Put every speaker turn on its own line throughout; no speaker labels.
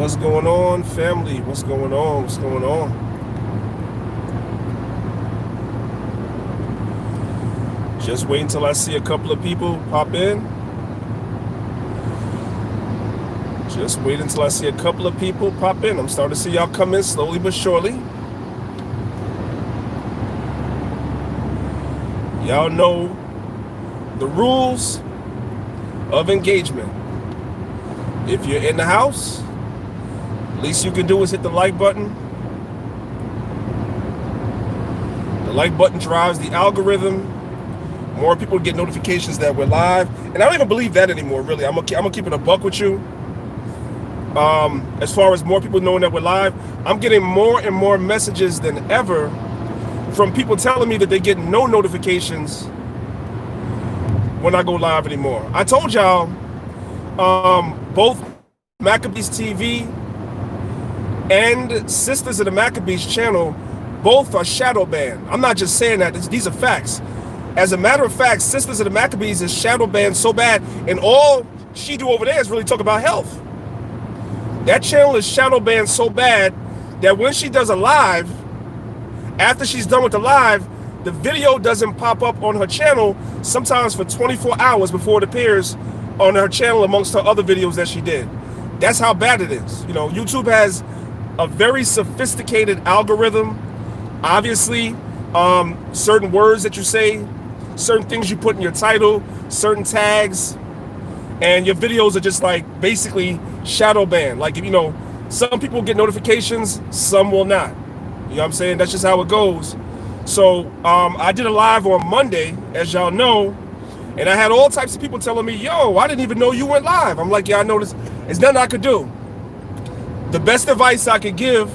What's going on, family? What's going on? What's going on? Just wait until I see a couple of people pop in. Just wait until I see a couple of people pop in. I'm starting to see y'all come in slowly but surely. Y'all know the rules of engagement. If you're in the house, least you can do is hit the like button. The like button drives the algorithm. More people get notifications that we're live. And I don't even believe that anymore, really. I'm gonna keep it a buck with you. As far as more people knowing that we're live, I'm getting more and more messages than ever from people telling me that they get no notifications when I go live anymore. I told y'all, both Maccabeestv and Sisters of the Maccabees channel, both are shadow banned. I'm not just saying that, these are facts. As a matter of fact, Sisters of the Maccabees is shadow banned so bad, and all she do over there is really talk about health. That channel is shadow banned so bad that when she does a live, after she's done with the live, the video doesn't pop up on her channel sometimes for 24 hours before it appears on her channel amongst her other videos that she did. That's how bad it is. You know, YouTube has a very sophisticated algorithm. Obviously, certain words that you say, certain things you put in your title, certain tags, and your videos are just like basically shadow banned. Like, you know, some people get notifications, some will not. You know what I'm saying? That's just how it goes. So I did a live on Monday, as y'all know, and I had all types of people telling me, yo, I didn't even know you went live. I'm like, yeah, I noticed. There's nothing I could do. The best advice I could give,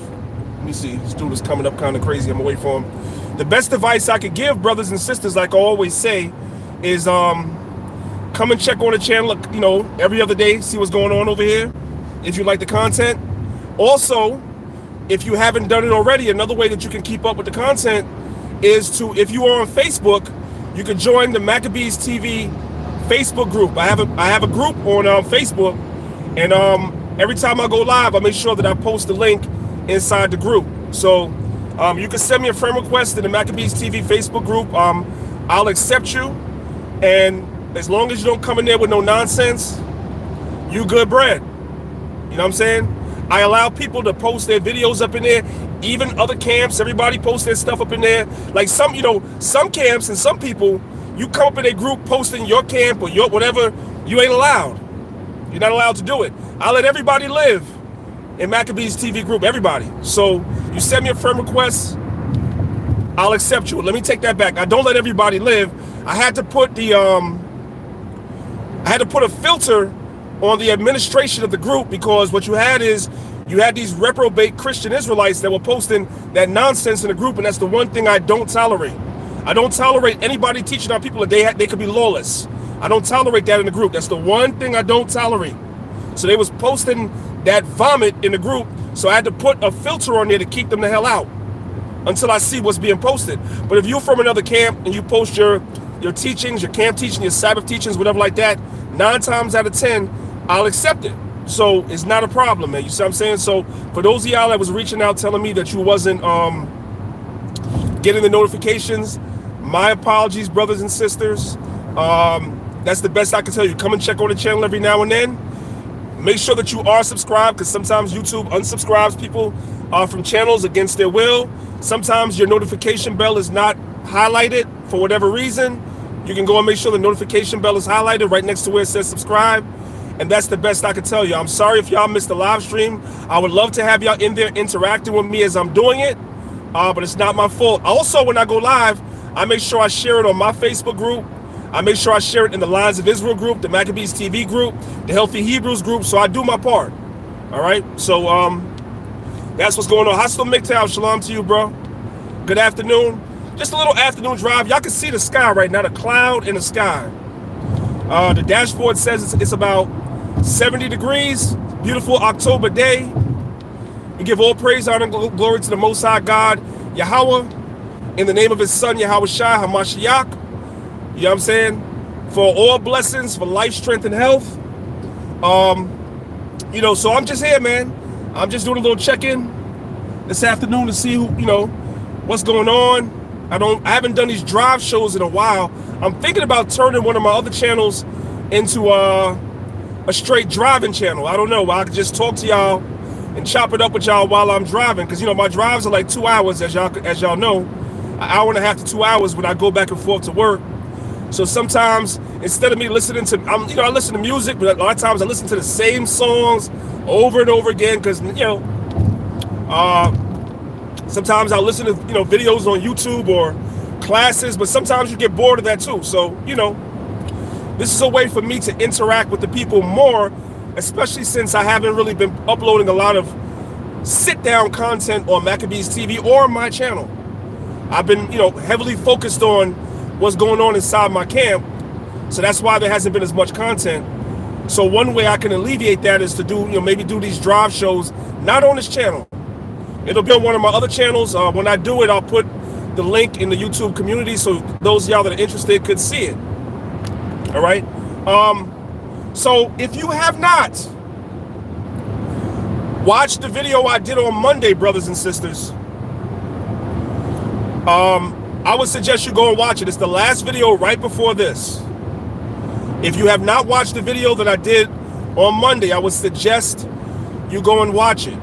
let me see, this dude is coming up kind of crazy. I'm gonna wait for him. The best advice I could give brothers and sisters, like I always say, is come and check on the channel, you know, every other day, see what's going on over here, if you like the content. Also, if you haven't done it already, another way that you can keep up with the content is to, if you are on Facebook, you can join the Maccabeestv Facebook group. I have a group on Facebook, and every time I go live, I make sure that I post the link inside the group. So you can send me a friend request in the Maccabeestv Facebook group. I'll accept you, and as long as you don't come in there with no nonsense, you good bread. You know what I'm saying? I allow people to post their videos up in there, even other camps, everybody posts their stuff up in there. Like some, you know, some camps and some people, you come up in a group posting your camp or your whatever, you ain't allowed. You're not allowed to do it. I let everybody live in Maccabeestv group, everybody. So you send me a friend request, I'll accept you. Let me take that back. I don't let everybody live. I had to put the I had to put a filter on the administration of the group, because what you had is you had these reprobate Christian Israelites that were posting that nonsense in the group, and that's the one thing I don't tolerate. I don't tolerate anybody teaching our people that they could be lawless. I don't tolerate that in the group. That's the one thing I don't tolerate. So they was posting that vomit in the group, so I had to put a filter on there to keep them the hell out until I see what's being posted. But if you're from another camp and you post your teachings, your camp teaching, your Sabbath teachings, whatever like that, 9 times out of 10, I'll accept it. So it's not a problem, man. You see what I'm saying? So for those of y'all that was reaching out telling me that you wasn't getting the notifications, my apologies, brothers and sisters. That's the best I can tell you. Come and check on the channel every now and then. Make sure that you are subscribed, because sometimes YouTube unsubscribes people from channels against their will. Sometimes your notification bell is not highlighted for whatever reason. You can go and make sure the notification bell is highlighted right next to where it says subscribe. And that's the best I can tell you. I'm sorry if y'all missed the live stream. I would love to have y'all in there interacting with me as I'm doing it, but it's not my fault. Also, when I go live, I make sure I share it on my Facebook group. I make sure I share it in the Lines of Israel group, the Maccabeestv group, the Healthy Hebrews group, so I do my part. All right? So that's what's going on. Hostile MGTOW, shalom to you, bro. Good afternoon. Just a little afternoon drive. Y'all can see the sky right now, the cloud in the sky. The dashboard says it's about 70 degrees, beautiful October day. We give all praise, honor, and glory to the Most High God, Yahweh, in the name of his son, Yahweh Shai HaMashiach. You know what I'm saying? For all blessings, for life, strength, and health. You know, so I'm just here, man. I'm just doing a little check-in this afternoon to see who, what's going on. I haven't done these drive shows in a while. I'm thinking about turning one of my other channels into a straight driving channel. I don't know. I could just talk to y'all and chop it up with y'all while I'm driving, because my drives are like 2 hours, as y'all know, an hour and a half to 2 hours when I go back and forth to work. So sometimes instead of me listening to, I listen to music, but a lot of times I listen to the same songs over and over again, because sometimes I'll listen to videos on YouTube or classes, but sometimes you get bored of that too. So this is a way for me to interact with the people more, especially since I haven't really been uploading a lot of sit-down content on Maccabeestv TV or my channel. I've been heavily focused on what's going on inside my camp, so that's why there hasn't been as much content. So one way I can alleviate that is to do maybe do these drive shows, not on this channel. It'll be on one of my other channels. When I do it, I'll put the link in the YouTube community so those of y'all that are interested could see it. All right. So if you have not watched the video I did on Monday, brothers and sisters, I would suggest you go and watch it. It's the last video right before this. If you have not watched the video that I did on Monday, I would suggest you go and watch it.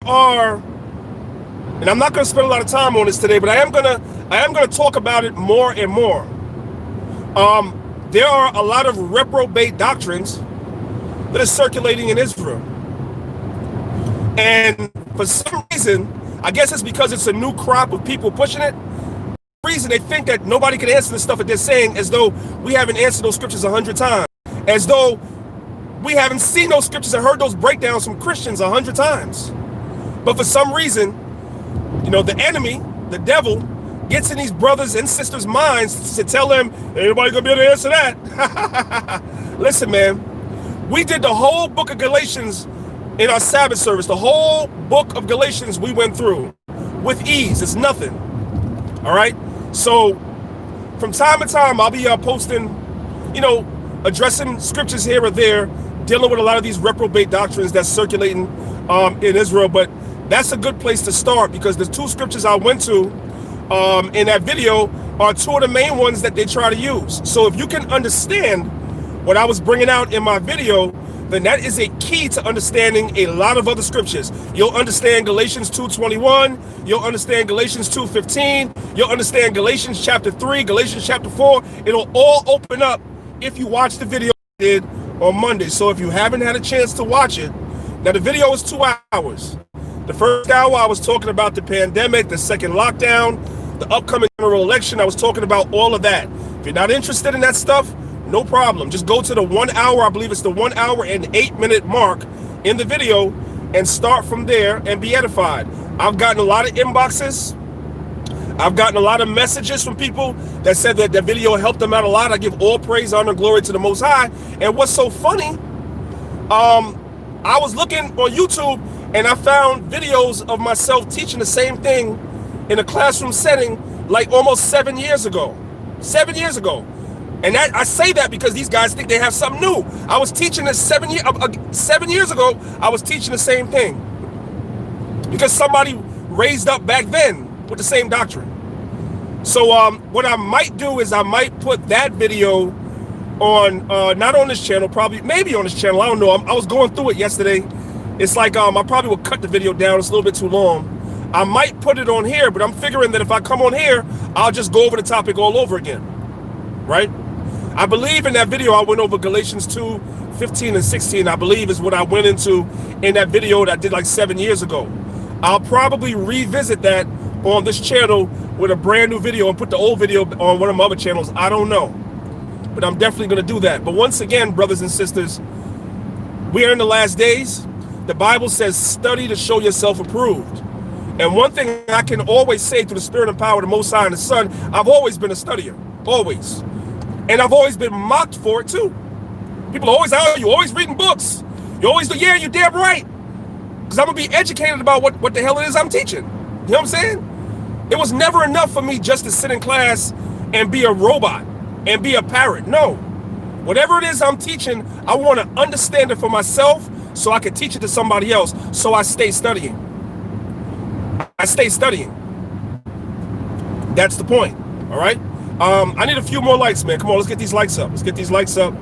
And I'm not going to spend a lot of time on this today, but I am gonna talk about it more and more. There are a lot of reprobate doctrines that are circulating in Israel, and for some reason, I guess it's because it's a new crop of people pushing it. For some reason they think that nobody can answer the stuff that they're saying, as though we haven't answered those scriptures 100 times, as though we haven't seen those scriptures and heard those breakdowns from Christians 100 times. But for some reason, the enemy, the devil, gets in these brothers and sisters' minds to tell them, ain't nobody gonna be able to answer that. Listen, man, we did the whole book of Galatians in our Sabbath service. The whole book of Galatians we went through with ease. It's nothing. All right. So from time to time, I'll be posting, addressing scriptures here or there, dealing with a lot of these reprobate doctrines that's circulating in Israel. But that's a good place to start, because the two scriptures I went to in that video are two of the main ones that they try to use. So if you can understand what I was bringing out in my video, then that is a key to understanding a lot of other scriptures. You'll understand Galatians 2:21, you'll understand Galatians 2:15, you'll understand Galatians chapter 3, Galatians chapter 4. It'll all open up if you watch the video I did on Monday. So if you haven't had a chance to watch it, now the video is 2 hours. The first hour I was talking about the pandemic, the second lockdown, the upcoming general election. I was talking about all of that. If you're not interested in that stuff, no problem. Just go to the 1 hour, I believe it's the 1 hour and 8-minute mark in the video, and start from there and be edified. I've gotten a lot of inboxes. I've gotten a lot of messages from people that said that the video helped them out a lot. I give all praise, honor, and glory to the Most High. And what's so funny, I was looking on YouTube and I found videos of myself teaching the same thing in a classroom setting like almost 7 years ago. 7 years ago. And that, I say that because these guys think they have something new. I was teaching this 7 years ago. I was teaching the same thing because somebody raised up back then with the same doctrine. So what I might do is I might put that video on, not on this channel, probably, maybe on this channel. I don't know. I was going through it yesterday. It's like I probably will cut the video down. It's a little bit too long. I might put it on here, but I'm figuring that if I come on here, I'll just go over the topic all over again, right? I believe in that video I went over Galatians 2:15 and 16, I believe is what I went into in that video that I did like 7 years ago. I'll probably revisit that on this channel with a brand new video and put the old video on one of my other channels. I don't know, but I'm definitely going to do that. But once again, brothers and sisters, we are in the last days. The Bible says, study to show yourself approved. And one thing I can always say through the Spirit and power of the Most High and the Son, I've always been a studier, always. And I've always been mocked for it too. People always, oh, you always reading books. You always do, yeah, you're damn right. Because I'm going to be educated about what the hell it is I'm teaching. You know what I'm saying? It was never enough for me just to sit in class and be a robot and be a parrot. No. Whatever it is I'm teaching, I want to understand it for myself so I could teach it to somebody else. So I stay studying. I stay studying. That's the point. All right. I need a few more likes, man. Come on, let's get these likes up. Let's get these likes up.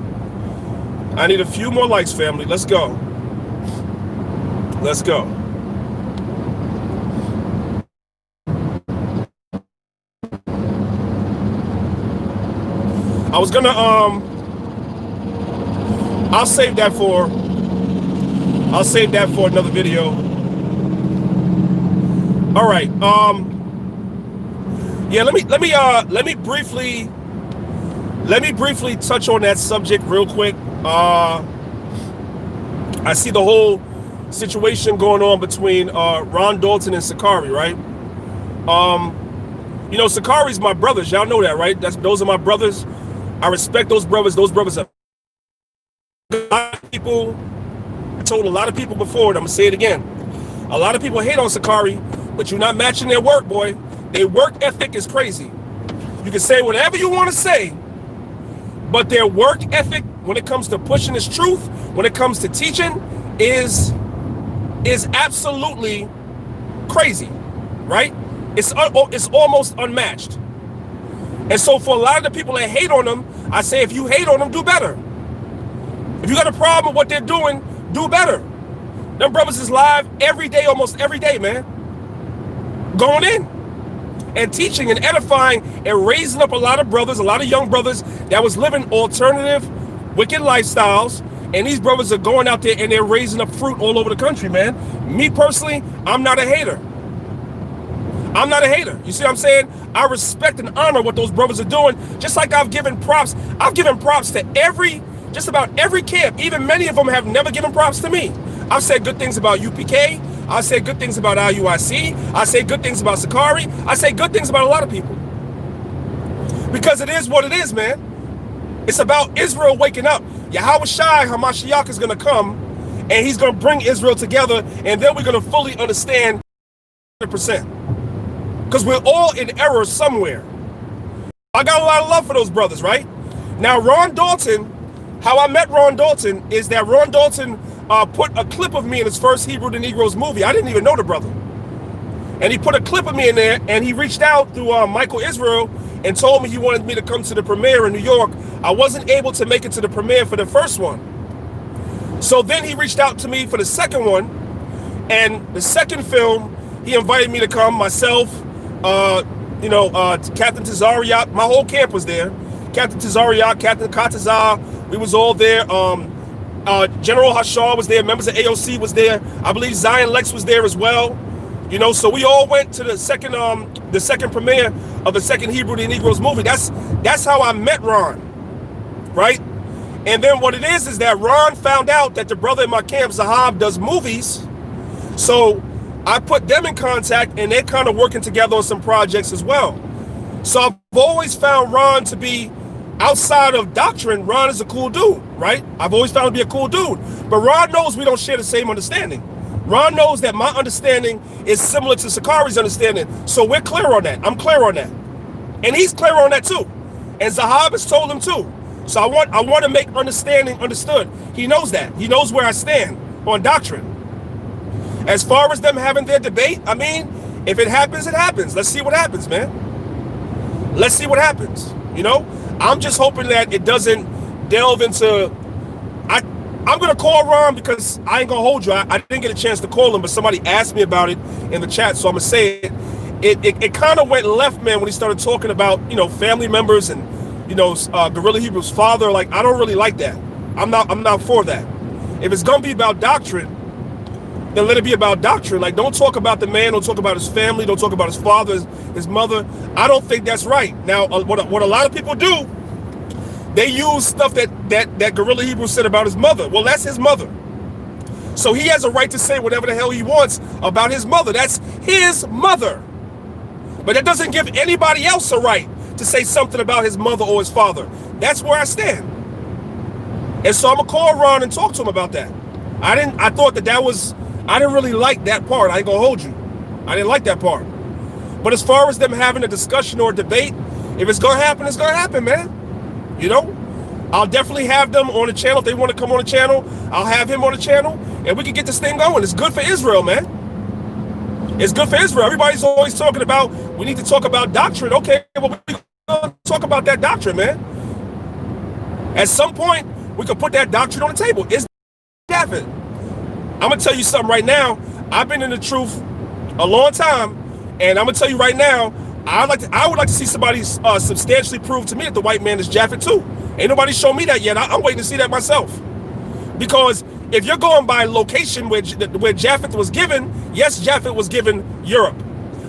I need a few more likes, family. Let's go. Let's go. I was gonna I'll save that for another video. All right. Yeah, let me briefly touch on that subject real quick. I see the whole situation going on between Ron Dalton and Sakari, right? You know, Sakari's my brothers. Y'all know that, right? Those are my brothers. I respect those brothers. Those brothers are a lot of people. I told a lot of people before, and I'm gonna say it again. A lot of people hate on Sakari, but you're not matching their work, boy. Their work ethic is crazy. You can say whatever you want to say, but their work ethic, when it comes to pushing this truth, when it comes to teaching, is absolutely crazy, right? It's almost unmatched. And so for a lot of the people that hate on them, I say, if you hate on them, do better. If you got a problem with what they're doing, do better. Them brothers is live every day, almost every day, man. Going in and teaching and edifying and raising up a lot of brothers, a lot of young brothers that was living alternative, wicked lifestyles. And these brothers are going out there and they're raising up fruit all over the country, man. Me personally, I'm not a hater. I'm not a hater. You see what I'm saying? I respect and honor what those brothers are doing. Just like I've given props. I've given props to just about every camp. Even many of them have never given props to me. I've said good things about UPK. I say good things about IUIC. I say good things about Sakari. I say good things about a lot of people. Because it is what it is, man. It's about Israel waking up. Yahweh Shai Hamashiach is going to come, and he's going to bring Israel together, and then we're going to fully understand 100%. Because we're all in error somewhere. I got a lot of love for those brothers, right? Now, Ron Dalton, how I met Ron Dalton is that Ron Dalton put a clip of me in his first Hebrew to Negroes movie. I didn't even know the brother. And he put a clip of me in there, and he reached out through Michael Israel and told me he wanted me to come to the premiere in New York. I wasn't able to make it to the premiere for the first one. So then he reached out to me for the second one. And the second film, he invited me to come, myself, Captain Tazariak, my whole camp was there. Captain Tazariak, Captain Katazar, we was all there. General Hashar was there, members of AOC was there. I believe Zion Lex was there as well. You know, so we all went to the second premiere of the second Hebrew to Negroes movie. That's how I met Ron, right? And then what it is that Ron found out that the brother in my camp, Zahab, does movies. So I put them in contact, and they're kind of working together on some projects as well. So I've always found Ron to be, outside of doctrine, Ron is a cool dude, right? I've always found him to be a cool dude. But Ron knows we don't share the same understanding. Ron knows that my understanding is similar to Sakari's understanding. So we're clear on that. I'm clear on that. And he's clear on that too. And Zahab has told him too. So I want to make understanding understood. He knows that. He knows where I stand on doctrine. As far as them having their debate, I mean, if it happens, it happens. Let's see what happens, man. Let's see what happens. You know, I'm just hoping that it doesn't delve into. I'm going to call Ron because I ain't going to hold you. I didn't get a chance to call him, but somebody asked me about it in the chat, so I'm going to say it. It kind of went left, man, when he started talking about, family members and, Guerrilla Hebrew's father. Like, I don't really like that. I'm not for that. If it's going to be about doctrine, then let it be about doctrine. Like, don't talk about the man, don't talk about his family, don't talk about his father, his mother. I don't think that's right. Now, what a lot of people do, they use stuff that Guerrilla Hebrew said about his mother. Well, that's his mother. So he has a right to say whatever the hell he wants about his mother. That's his mother. But that doesn't give anybody else a right to say something about his mother or his father. That's where I stand. And so I'm going to call Ron and talk to him about that. I didn't really like that part. I ain't going to hold you. I didn't like that part. But as far as them having a discussion or a debate, if it's going to happen, it's going to happen, man. I'll definitely have them on the channel. If they want to come on the channel, I'll have him on the channel. and we can get this thing going. It's good for Israel, man. It's good for Israel. Everybody's always talking about, we need to talk about doctrine. Okay, well, we're going to talk about that doctrine, man. At some point, we could put that doctrine on the table. It's Japhet. I'm going to tell you something right now. I've been in the truth a long time, and I'm going to tell you right now, I would like to see somebody substantially prove to me that the white man is Japhet too. Ain't nobody shown me that yet. I'm waiting to see that myself. Because if you're going by location where Japhet was given, yes, Japhet was given Europe.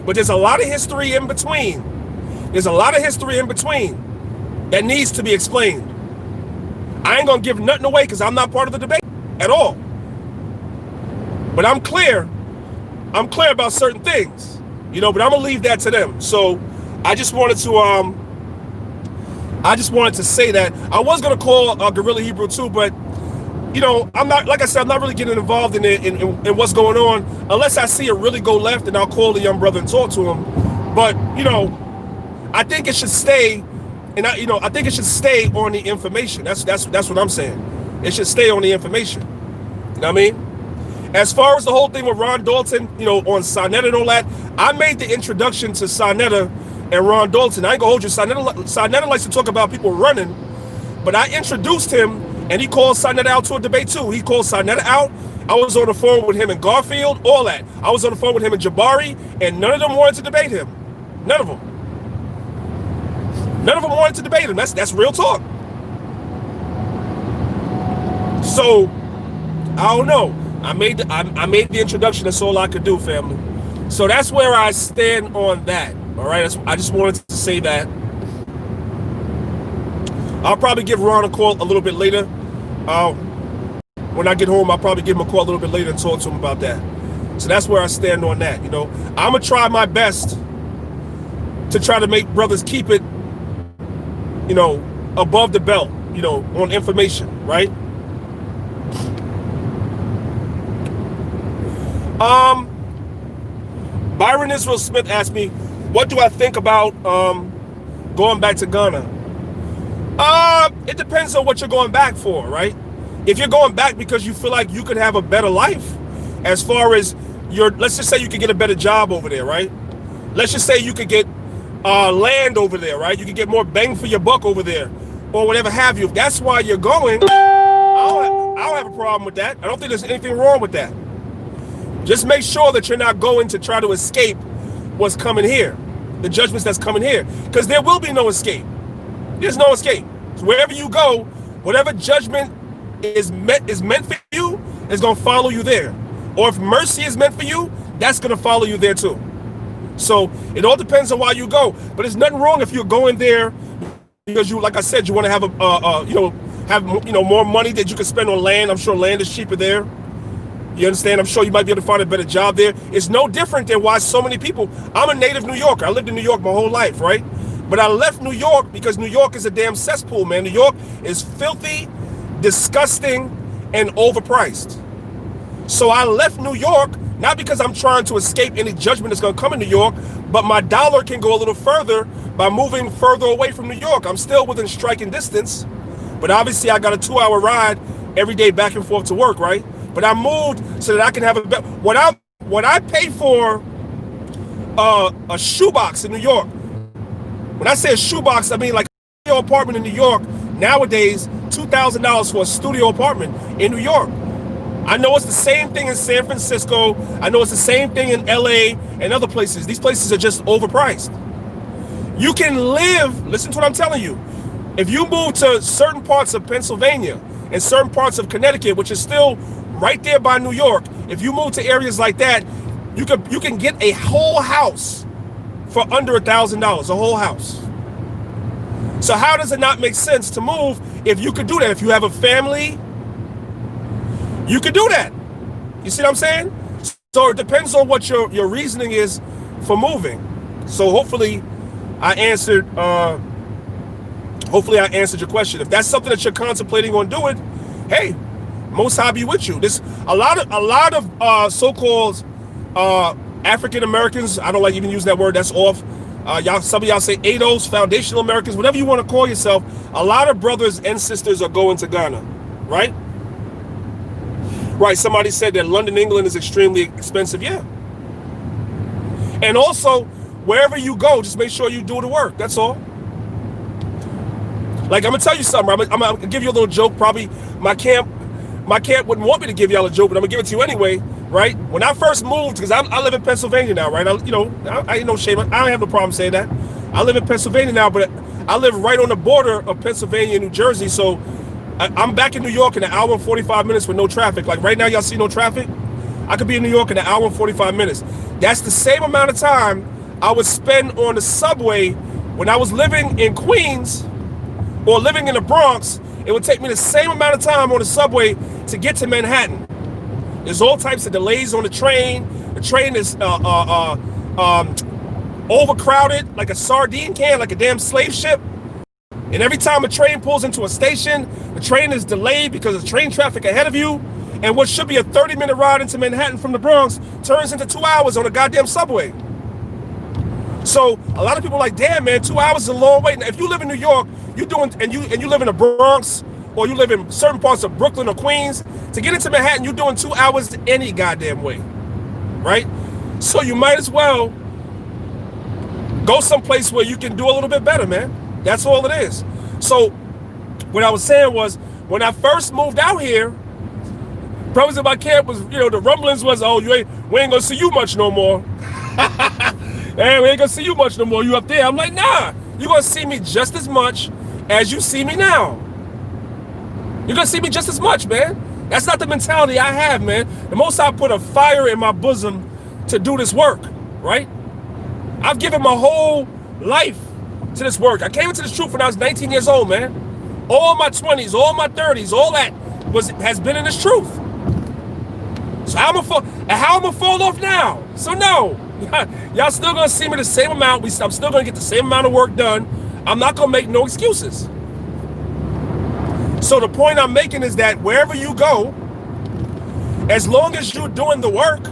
But there's a lot of history in between. There's a lot of history in between that needs to be explained. I ain't going to give nothing away because I'm not part of the debate at all. But I'm clear about certain things, you know, but I'm going to leave that to them. So I just wanted to say that. I was going to call Guerrilla Hebrew too, but you know, I'm not, like I said, I'm not really getting involved in it, in what's going on, unless I see it really go left, and I'll call the young brother and talk to him. But, you know, I think it should stay, and I think it should stay on the information. That's what I'm saying. It should stay on the information. You know what I mean? As far as the whole thing with Ron Dalton, you know, on Sarnetta and all that, I made the introduction to Sarnetta and Ron Dalton. I ain't gonna hold you. Sarnetta likes to talk about people running, but I introduced him. And he called Sarnetta out to a debate too. He called Sarnetta out. I was on the phone with him and Garfield, all that. I was on the phone with him and Jabari, and none of them wanted to debate him. None of them. None of them wanted to debate him. That's real talk. So, I don't know. I made the introduction. That's all I could do, family. So that's where I stand on that. All right. I just wanted to say that. I'll probably give Ron a call a little bit later. When I get home, I'll probably give him a call a little bit later and talk to him about that. So that's where I stand on that. You know, I'm gonna try my best to try to make brothers keep it, you know, above the belt, you know, on information, right? Byron Israel Smith asked me, what do I think about going back to Ghana? It depends on what you're going back for, right? If you're going back because you feel like you could have a better life, as far as let's just say you could get a better job over there, right? Let's just say you could get land over there, right? You could get more bang for your buck over there, or whatever have you. If that's why you're going, I don't have a problem with that. I don't think there's anything wrong with that. Just make sure that you're not going to try to escape what's coming here, the judgments that's coming here, because there will be no escape. There's no escape. So wherever you go, whatever judgment is meant for you is going to follow you there. Or if mercy is meant for you, that's going to follow you there too. So it all depends on why you go. But there's nothing wrong if you're going there because you, like I said, you want to have more money that you can spend on land. I'm sure land is cheaper there. You understand? I'm sure you might be able to find a better job there. It's no different than why so many people. I'm a native New Yorker. I lived in New York my whole life, right? But I left New York because New York is a damn cesspool, man. New York is filthy, disgusting, and overpriced. So I left New York, not because I'm trying to escape any judgment that's going to come in New York, but my dollar can go a little further by moving further away from New York. I'm still within striking distance, but obviously I got a 2-hour ride every day back and forth to work, right? But I moved so that I can have a better. What I pay for a shoebox in New York. When I say a shoebox, I mean like a studio apartment in New York. Nowadays, $2,000 for a studio apartment in New York. I know it's the same thing in San Francisco. I know it's the same thing in LA and other places. These places are just overpriced. You can live, listen to what I'm telling you. If you move to certain parts of Pennsylvania and certain parts of Connecticut, which is still right there by New York, if you move to areas like that, you can get a whole house for under $1,000, a whole house. So how does it not make sense to move if you could do that? If you have a family, you could do that. You see what I'm saying? So it depends on what your reasoning is for moving. So hopefully I answered your question. If that's something that you're contemplating on doing, hey, Most High be with you. This a lot of so-called African Americans. I don't like even use that word. That's off. Some of y'all say ADOS, foundational Americans, whatever you want to call yourself. A lot of brothers and sisters are going to Ghana, right? Right. Somebody said that London, England is extremely expensive. Yeah. And also, wherever you go, just make sure you do the work. That's all. Like, I'm gonna tell you something. I'm gonna give you a little joke. Probably my camp wouldn't want me to give y'all a joke, but I'm gonna give it to you anyway. Right? When I first moved, because I live in Pennsylvania now, right? I ain't no shame. I don't have no problem saying that. I live in Pennsylvania now, but I live right on the border of Pennsylvania and New Jersey. So I'm back in New York in an hour and 45 minutes with no traffic. Like right now, y'all see no traffic. I could be in New York in an hour and 45 minutes. That's the same amount of time I would spend on the subway when I was living in Queens or living in the Bronx. It would take me the same amount of time on the subway to get to Manhattan. There's all types of delays on the train. The train is overcrowded like a sardine can, like a damn slave ship. And every time a train pulls into a station, the train is delayed because of train traffic ahead of you. And what should be a 30-minute ride into Manhattan from the Bronx turns into 2 hours on a goddamn subway. So a lot of people are like, damn man, 2 hours is a long way. Now, if you live in New York, you live in the Bronx, or you live in certain parts of Brooklyn or Queens, to get into Manhattan, you're doing 2 hours any goddamn way, right? So you might as well go someplace where you can do a little bit better, man. That's all it is. So what I was saying was, when I first moved out here, brothers in my camp was, the rumblings was, oh, we ain't gonna see you much no more. Hey, we ain't gonna see you much no more. You up there? I'm like, nah, you're gonna see me just as much as you see me now. You're gonna see me just as much, man. That's not the mentality I have, man. The Most High put a fire in my bosom to do this work, right? I've given my whole life to this work. I came into this truth when I was 19 years old, man. All my 20s, all my 30s, all that has been in this truth. So how I'm gonna fall off now? So no, y'all still gonna see me the same amount. I'm still gonna get the same amount of work done. I'm not gonna make no excuses. So the point I'm making is that wherever you go, as long as you're doing the work,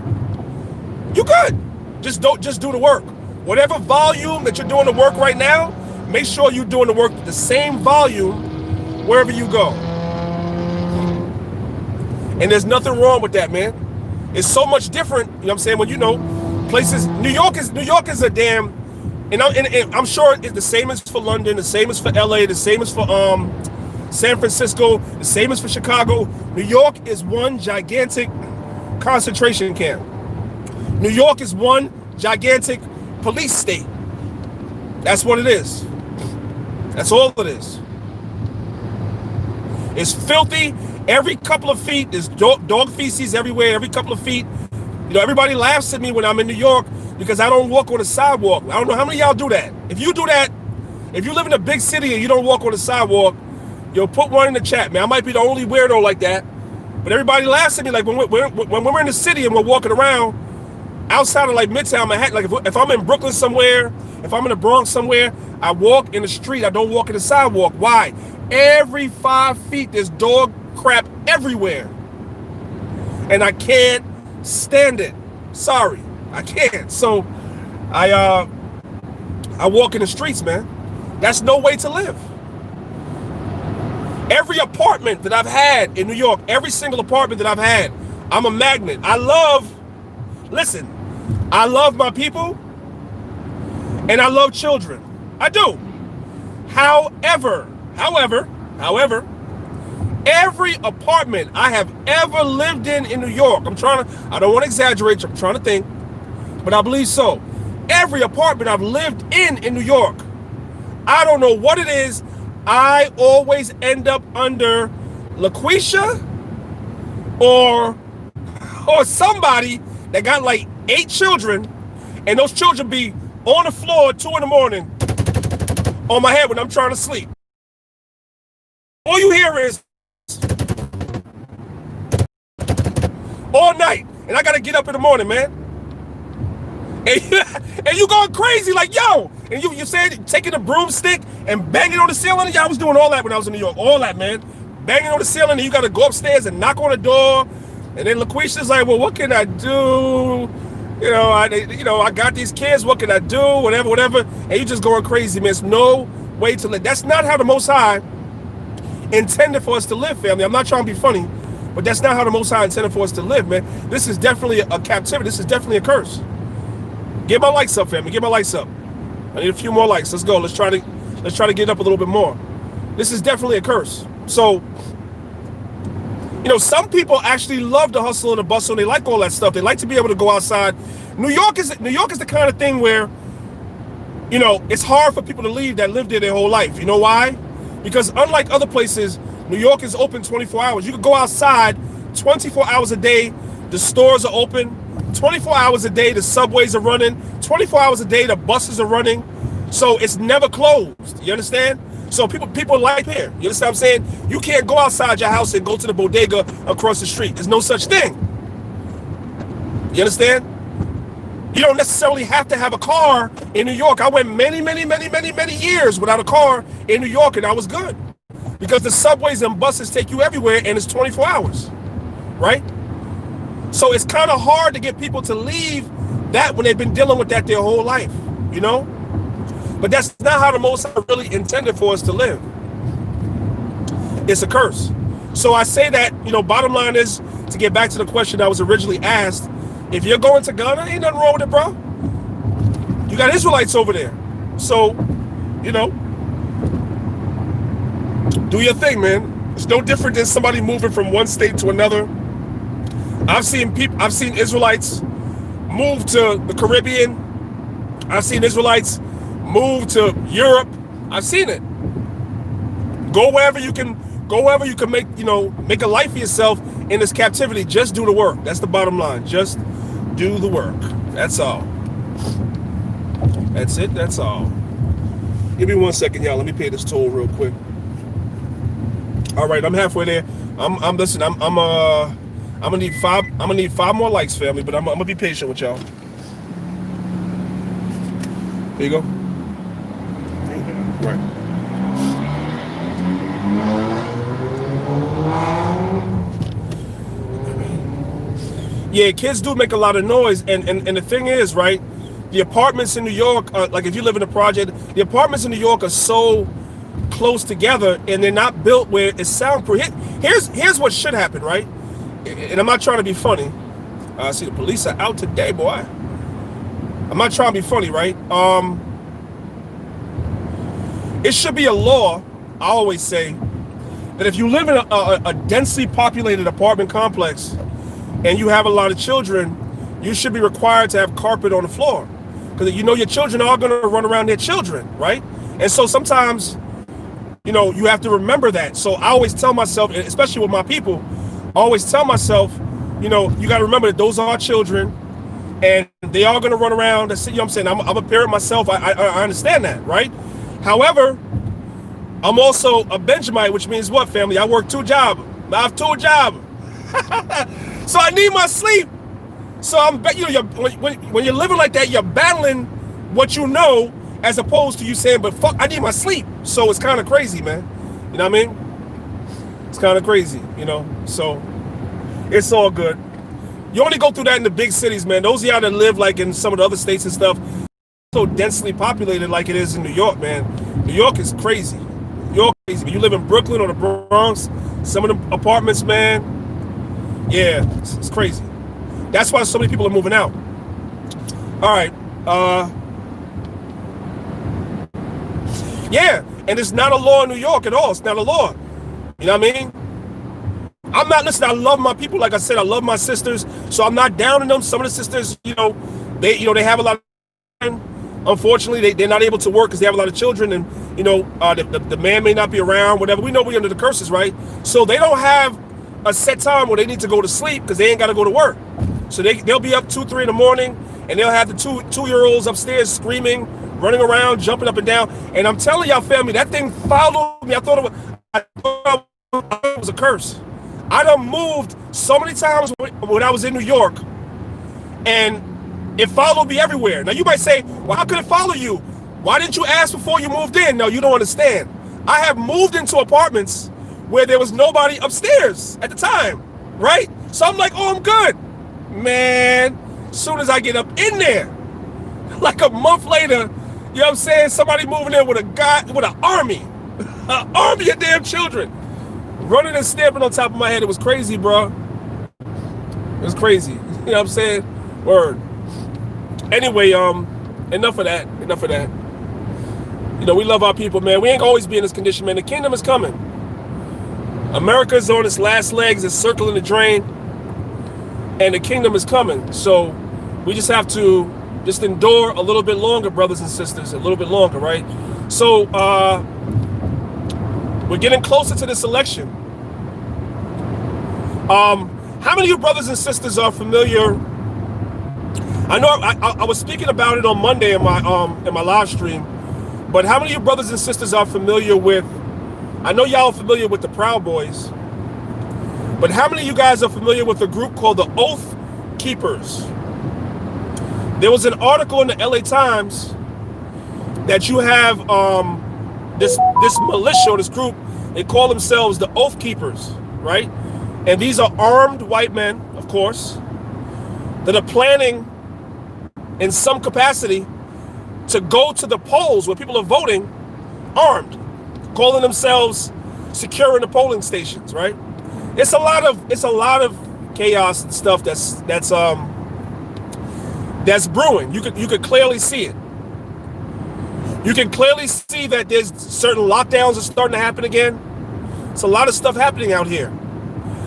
you good. Just do the work. Whatever volume that you're doing the work right now, make sure you're doing the work at the same volume wherever you go. And there's nothing wrong with that, man. It's so much different, you know what I'm saying, when places, New York is a damn, and I'm sure it's the same as for London, the same as for LA, the same as for San Francisco, the same as for Chicago. New York is one gigantic concentration camp. New York is one gigantic police state. That's what it is. That's all it is. It's filthy. Every couple of feet, there's dog feces everywhere. Every couple of feet. Everybody laughs at me when I'm in New York because I don't walk on the sidewalk. I don't know how many of y'all do that. If you do that, if you live in a big city and you don't walk on the sidewalk, put one in the chat, man. I might be the only weirdo like that. But everybody laughs at me like when we're in the city and we're walking around outside of like Midtown Manhattan, like if I'm in Brooklyn somewhere, if I'm in the Bronx somewhere, I walk in the street. I don't walk in the sidewalk. Why? Every 5 feet, there's dog crap everywhere. And I can't stand it. Sorry, I can't. So I walk in the streets, man. That's no way to live. Every apartment that I've had in New York, every single apartment that I've had, I'm a magnet. I love my people and I love children. I do. However, every apartment I have ever lived in New York, I don't want to exaggerate, I'm trying to think, but I believe so. Every apartment I've lived in New York, I don't know what it is, I always end up under LaQuisha or somebody that got like 8 children, and those children be on the floor at 2 in the morning on my head when I'm trying to sleep. All you hear is all night, and I gotta get up in the morning, man. And you going crazy like, yo, and you said taking a broomstick and banging on the ceiling. Yeah, I was doing all that when I was in New York. All that, man. Banging on the ceiling, and you got to go upstairs and knock on the door. And then LaQuisha's like, well, what can I do? I got these kids. What can I do? Whatever. And you just going crazy, man. There's no way to live. That's not how the Most High intended for us to live, family. I'm not trying to be funny, But that's not how the Most High intended for us to live, man. This is definitely a captivity. This is definitely a curse. Get my likes up, family. Get my likes up. I need a few more likes. Let's go. Let's try to get up a little bit more. This is definitely a curse. So, you know, some people actually love the hustle and the bustle. They like all that stuff. They like to be able to go outside. New York is the kind of thing where, you know, it's hard for people to leave that lived there their whole life. You know why? Because unlike other places, New York is open 24 hours. You can go outside 24 hours a day. The stores are open 24 hours a day. The subways are running 24 hours a day. The buses are running. So it's never closed. You understand? So people like here. You understand what I'm saying? You can't go outside your house and go to the bodega across the street. There's no such thing. You understand? You don't necessarily have to have a car in New York. I went many years without a car in New York, and I was good. Because the subways and buses take you everywhere, and it's 24 hours. Right? So it's kind of hard to get people to leave that when they've been dealing with that their whole life. You know? But that's not how the Most High really intended for us to live. It's a curse. So I say that, you know, bottom line is, to get back to the question that was originally asked, if you're going to Ghana, ain't nothing wrong with it, bro. You got Israelites over there. So, you know, do your thing, man. It's no different than somebody moving from one state to another. I've seen Israelites move to the Caribbean. I've seen Israelites move to Europe. I've seen it. Go wherever you can make, you know, make a life for yourself in this captivity. Just do the work. That's the bottom line. Just do the work. That's all. That's it. That's all. Give me 1 second, y'all. Let me pay this toll real quick. All right, I'm halfway there. I'm gonna need five more likes, family, but I'm gonna be patient with y'all. There you go. Right. Yeah, kids do make a lot of noise, and the thing is, right, the apartments in New York, like if you live in a project, the apartments in New York are so close together, and they're not built where it's soundproof. Here's what should happen, right? And I'm not trying to be funny. I see the police are out today, boy. I'm not trying to be funny, right? It should be a law, I always say, that if you live in a densely populated apartment complex and you have a lot of children, you should be required to have carpet on the floor. Because you know your children are going to run around their children, right? And so sometimes, you know, you have to remember that. So I always tell myself, especially with my people, I always tell myself, you know, you got to remember that those are children and they are going to run around. You know what I'm saying? I'm a parent myself. I understand that, right? However, I'm also a Benjamite, which means what, family? I work two jobs. I have two jobs. So I need my sleep. So you know, when you're living like that, you're battling what you know, as opposed to you saying, but fuck, I need my sleep. So it's kind of crazy, man. You know what I mean? It's kind of crazy, you know? So it's all good. You only go through that in the big cities, man. Those of y'all that live like in some of the other states and stuff, so densely populated like it is in New York, man. New York is crazy. New York is crazy. When you live in Brooklyn or the Bronx, some of the apartments, man, yeah, it's crazy. That's why so many people are moving out. All right. Yeah, and it's not a law in New York at all. It's not a law. You know what I mean? I'm not, listen, I love my people. Like I said, I love my sisters. So I'm not down on them. Some of the sisters, you know, they have a lot of, unfortunately, they're not able to work because they have a lot of children, and, you know, the man may not be around, whatever. We know we're under the curses, right? So they don't have a set time where they need to go to sleep because they ain't got to go to work. So they'll be up 2, 3 in the morning, and they'll have the two-year-olds upstairs screaming, running around, jumping up and down. And I'm telling y'all, family, that thing followed me. I thought it was a curse. I done moved so many times when I was in New York, and it followed me everywhere. Now you might say, well, how could it follow you? Why didn't you ask before you moved in? No, you don't understand. I have moved into apartments where there was nobody upstairs at the time, right? So I'm like, oh, I'm good. Man, as soon as I get up in there, like a month later, you know what I'm saying? Somebody moving in with an army, an army of damn children. running and stamping on top of my head. It was crazy, bro. It was crazy. You know what I'm saying? Word. Anyway, enough of that. Enough of that. You know, we love our people, man. We ain't always be in this condition, man. The kingdom is coming. America's on its last legs. It's circling the drain. And the kingdom is coming. So we just have to just endure a little bit longer, brothers and sisters. A little bit longer, right? So we're getting closer to this election. How many of you brothers and sisters are familiar? I know I was speaking about it on Monday in my live stream, but how many of you brothers and sisters are familiar with, I know y'all are familiar with the Proud Boys, but how many of you guys are familiar with a group called the Oath Keepers? There was an article in the LA Times that you have this militia, or this group, they call themselves the Oath Keepers, right? And these are armed white men, of course, that are planning in some capacity to go to the polls where people are voting armed, calling themselves securing the polling stations, right? It's a lot of chaos and stuff that's brewing. You could clearly see it. You can clearly see that there's certain lockdowns are starting to happen again. It's a lot of stuff happening out here.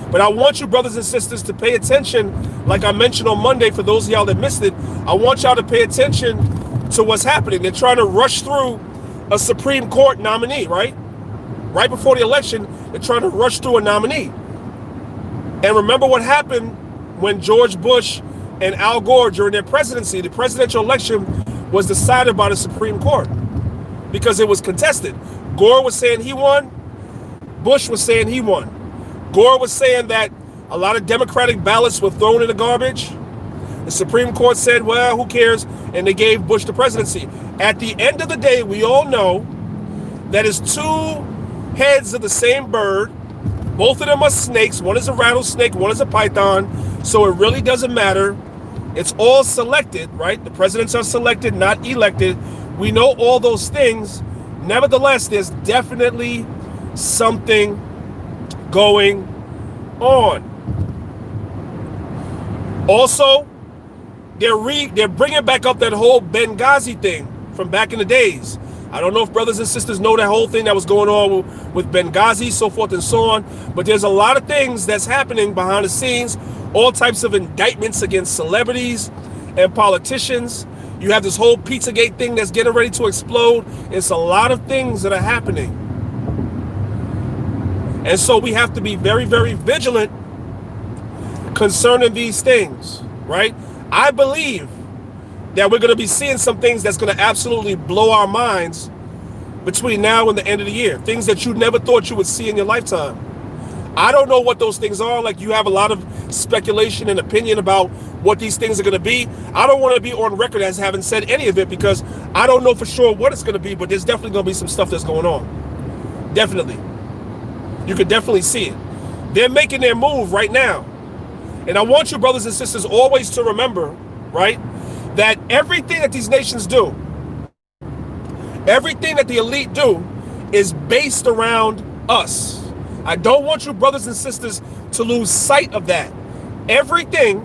But I want you brothers and sisters to pay attention, like I mentioned on Monday, for those of y'all that missed it. I want y'all to pay attention to what's happening. They're trying to rush through a Supreme Court nominee, right? Right before the election, they're trying to rush through a nominee. And remember what happened when George Bush and Al Gore, during their presidency, the presidential election was decided by the Supreme Court because it was contested. Gore was saying he won. Bush was saying he won. Gore was saying that a lot of Democratic ballots were thrown in the garbage. The Supreme Court said, well, who cares? And they gave Bush the presidency. At the end of the day, we all know that it's two heads of the same bird. Both of them are snakes. One is a rattlesnake, one is a python. So it really doesn't matter. It's all selected, right? The presidents are selected, not elected. We know all those things. Nevertheless, there's definitely something going on. Also, they're bringing back up that whole Benghazi thing from back in the days. I don't know if brothers and sisters know that whole thing that was going on with Benghazi, so forth and so on. But there's a lot of things that's happening behind the scenes. All types of indictments against celebrities and politicians. You have this whole Pizzagate thing that's getting ready to explode. It's a lot of things that are happening. And so we have to be very, very vigilant concerning these things, right? I believe that we're going to be seeing some things that's going to absolutely blow our minds between now and the end of the year. Things that you never thought you would see in your lifetime. I don't know what those things are. Like, you have a lot of speculation and opinion about what these things are going to be. I don't want to be on record as having said any of it because I don't know for sure what it's going to be, but there's definitely going to be some stuff that's going on. Definitely. You could definitely see it. They're making their move right now. And I want you brothers and sisters always to remember, right, that everything that these nations do, everything that the elite do is based around us. I don't want you brothers and sisters to lose sight of that. Everything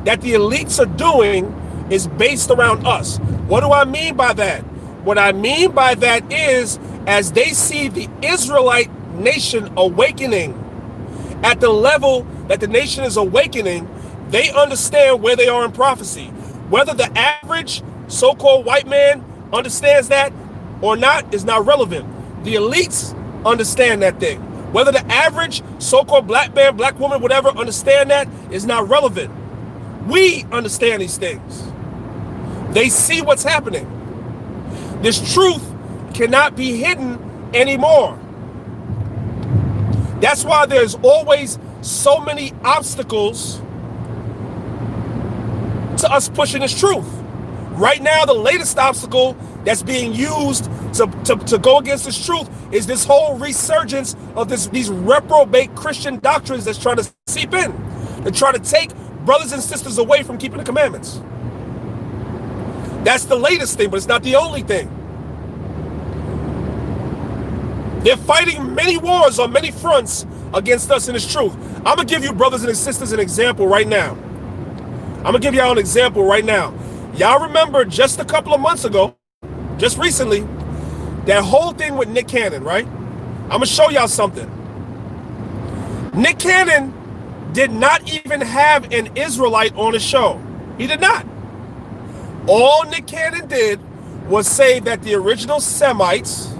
that the elites are doing is based around us. What do I mean by that? What I mean by that is, as they see the Israelite nation awakening at the level that the nation is awakening, they understand where they are in prophecy. Whether the average so-called white man understands that or not is not relevant. The elites understand that thing. Whether the average so-called black man, black woman, whatever, understand that is not relevant. We understand these things. They see what's happening. This truth cannot be hidden anymore. That's why there's always so many obstacles to us pushing this truth. Right now, the latest obstacle that's being used to go against this truth is this whole resurgence of these reprobate Christian doctrines that's trying to seep in. They're trying to take brothers and sisters away from keeping the commandments. That's the latest thing, but it's not the only thing. They're fighting many wars on many fronts against us in His truth. I'm going to give you, brothers and sisters, an example right now. I'm going to give y'all an example right now. Y'all remember just a couple of months ago, just recently, that whole thing with Nick Cannon, right? I'm going to show y'all something. Nick Cannon did not even have an Israelite on his show. He did not. All Nick Cannon did was say that the original Semites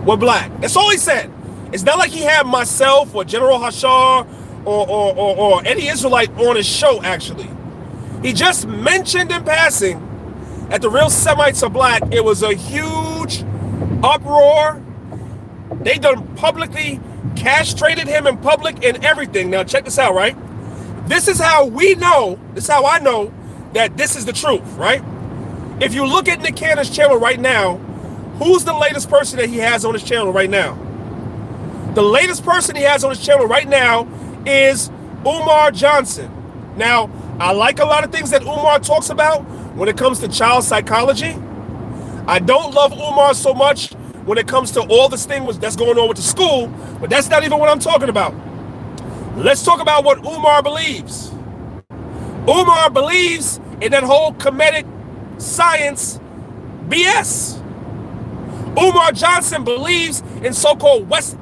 were black. That's all he said. It's not like he had myself or General Hashar or any Israelite on his show, actually. He just mentioned in passing that the real Semites are black. It was a huge uproar. They done publicly castrated him in public and everything. Now check this out, right? This is how we know, this is how I know that this is the truth, right? If you look at Nick Cannon's channel right now, who's the latest person that he has on his channel right now? The latest person he has on his channel right now is Umar Johnson. Now, I like a lot of things that Umar talks about when it comes to child psychology. I don't love Umar so much when it comes to all this thing that's going on with the school, but that's not even what I'm talking about. Let's talk about what Umar believes. Umar believes in that whole Kemetic science BS. Umar Johnson believes in so-called West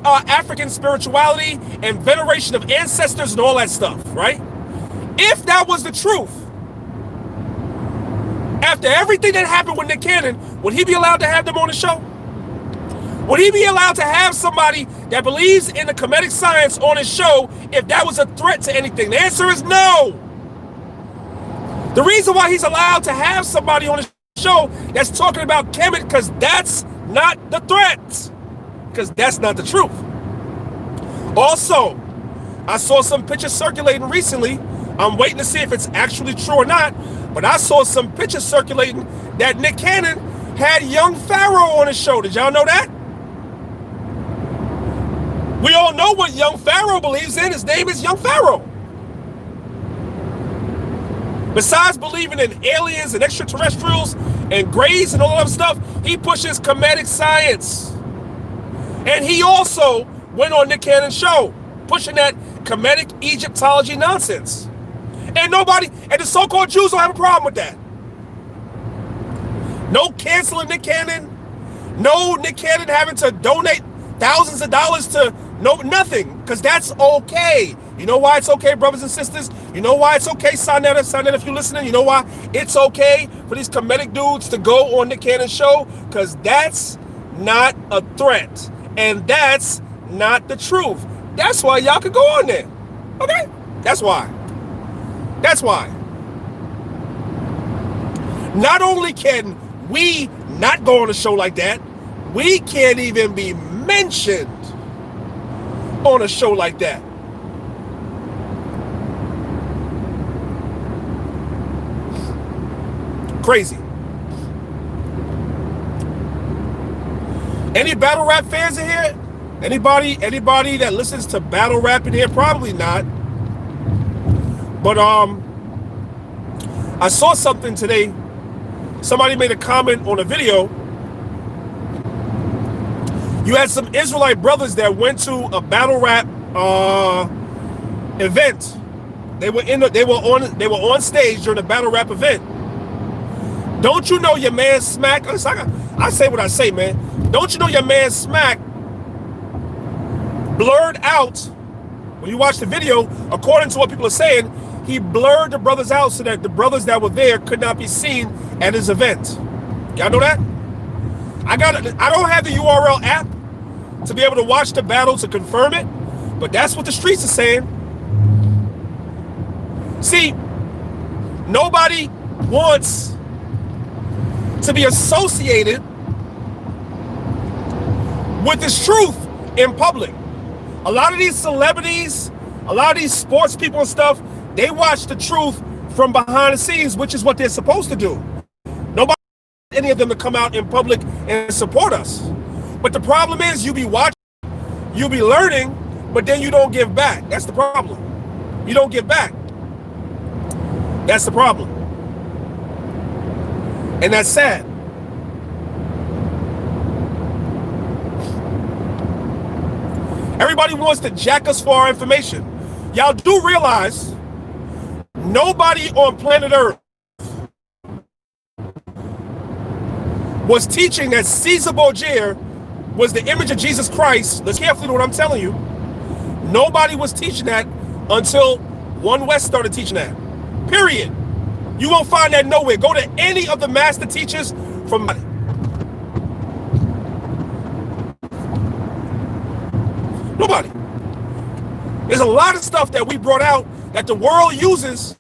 African spirituality and veneration of ancestors and all that stuff, right? If that was the truth, after everything that happened with Nick Cannon, would he be allowed to have them on the show? Would he be allowed to have somebody that believes in the Kemetic science on his show if that was a threat to anything? The answer is no. The reason why he's allowed to have somebody on his show that's talking about Kemet, because that's not the threat. Because that's not the truth. Also, I saw some pictures circulating recently. I'm waiting to see if it's actually true or not, but I saw some pictures circulating that Nick Cannon had young Pharaoh on his show. Did y'all know that? We all know what young Pharaoh believes in. His name is young Pharaoh. Besides believing in aliens and extraterrestrials and grays and all that stuff, he pushes Kemetic science. And he also went on Nick Cannon's show, pushing that Kemetic Egyptology nonsense. And the so-called Jews don't have a problem with that. No canceling Nick Cannon. No Nick Cannon having to donate thousands of dollars to nothing, because that's okay. You know why it's okay, brothers and sisters? You know why it's okay, Sonetta, if you're listening? You know why it's okay for these Kemetic dudes to go on Nick Cannon's show? Because that's not a threat. And that's not the truth. That's why y'all could go on there. Okay? That's why. That's why. Not only can we not go on a show like that, we can't even be mentioned on a show like that. Crazy. Any battle rap fans in here? Anybody that listens to battle rap in here? Probably not. But I saw something today. Somebody made a comment on a video. You had some Israelite brothers that went to a battle rap event. They were on stage during a battle rap event. Don't you know your man Smack? I say what I say, man. Don't you know your man Smack blurred out, when you watch the video, according to what people are saying, he blurred the brothers out so that the brothers that were there could not be seen at his event. Y'all know that? I don't have the URL app to be able to watch the battle to confirm it, but that's what the streets are saying. See, nobody wants to be associated with this truth in public. A lot of these celebrities, a lot of these sports people and stuff, they watch the truth from behind the scenes, which is what they're supposed to do. Nobody wants any of them to come out in public and support us. But the problem is, you be watching, you be learning, but then you don't give back. That's the problem. You don't give back. That's the problem. And that's sad. Everybody wants to jack us for our information. Y'all do realize nobody on planet Earth was teaching that Caesar Borgia was the image of Jesus Christ. Listen carefully to what I'm telling you. Nobody was teaching that until One West started teaching that. Period. You won't find that nowhere. Go to any of the master teachers from... Nobody. There's a lot of stuff that we brought out that the world uses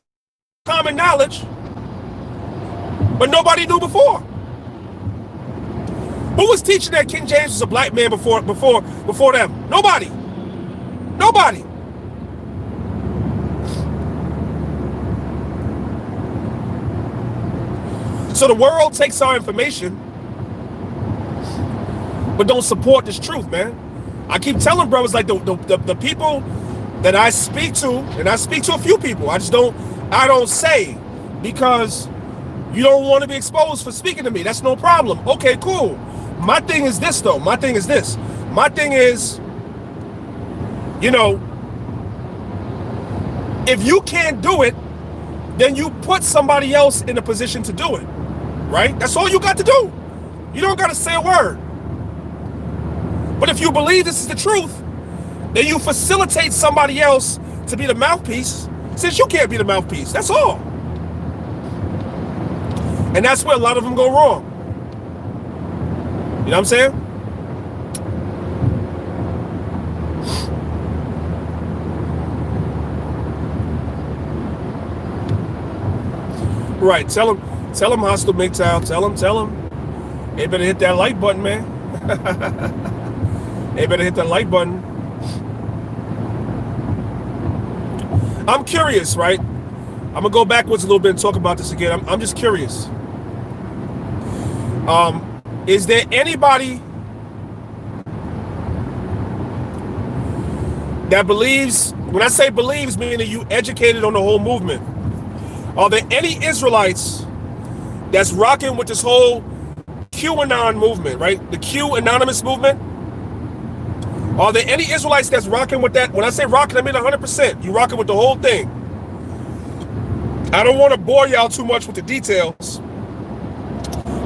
common knowledge, but nobody knew before. Who was teaching that King James was a black man before them? Nobody. Nobody. So the world takes our information, but don't support this truth, man. I keep telling brothers, like the people that I speak to, and I speak to a few people, I don't say, because you don't want to be exposed for speaking to me. That's no problem. Okay, cool. My thing is this, though. My thing is this. My thing is, you know, if you can't do it, then you put somebody else in a position to do it, right? That's all you got to do. You don't got to say a word. But if you believe this is the truth, then you facilitate somebody else to be the mouthpiece, since you can't be the mouthpiece. That's all. And that's where a lot of them go wrong. You know what I'm saying? Right. Tell them, hostile MGTOW. Tell them. They better hit that like button, man. They better hit that like button. I'm curious, right? I'm gonna go backwards a little bit and talk about this again. I'm just curious. Is there anybody that believes, when I say believes, meaning you educated on the whole movement, are there any Israelites that's rocking with this whole QAnon movement, right? The Q anonymous movement? Are there any Israelites that's rocking with that? When I say rocking, I mean 100%. You rocking with the whole thing. I don't want to bore y'all too much with the details,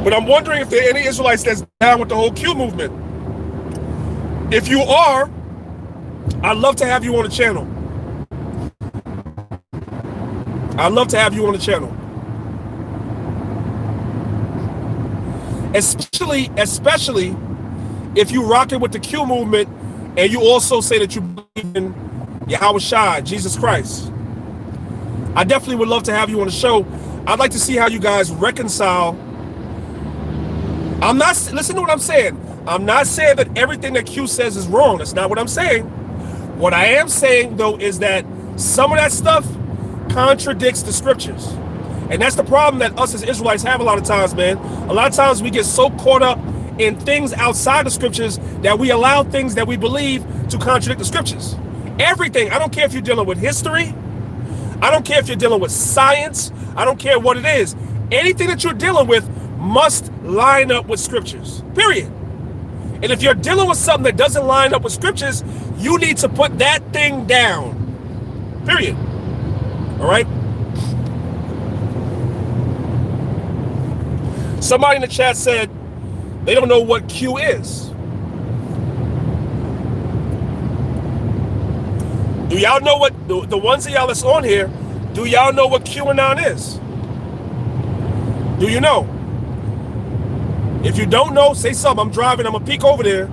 but I'm wondering if there are any Israelites that's down with the whole Q movement. If you are, I'd love to have you on the channel. I'd love to have you on the channel. Especially if you rocking with the Q movement and you also say that you believe in Yahweh Shai, Jesus Christ. I definitely would love to have you on the show. I'd like to see how you guys reconcile. Listen to what I'm saying. I'm not saying that everything that Q says is wrong. That's not what I'm saying. What I am saying, though, is that some of that stuff contradicts the scriptures. And that's the problem that us as Israelites have a lot of times, man. A lot of times we get so caught up in things outside the scriptures that we allow things that we believe to contradict the scriptures. Everything. I don't care if you're dealing with history. I don't care if you're dealing with science. I don't care what it is. Anything that you're dealing with must line up with scriptures. Period. And if you're dealing with something that doesn't line up with scriptures, you need to put that thing down. Period. All right? Somebody in the chat said they don't know what Q is. Do y'all know what, the ones of y'all that's on here, do y'all know what QAnon is? Do you know? If you don't know, say something. I'm driving, I'm gonna peek over there.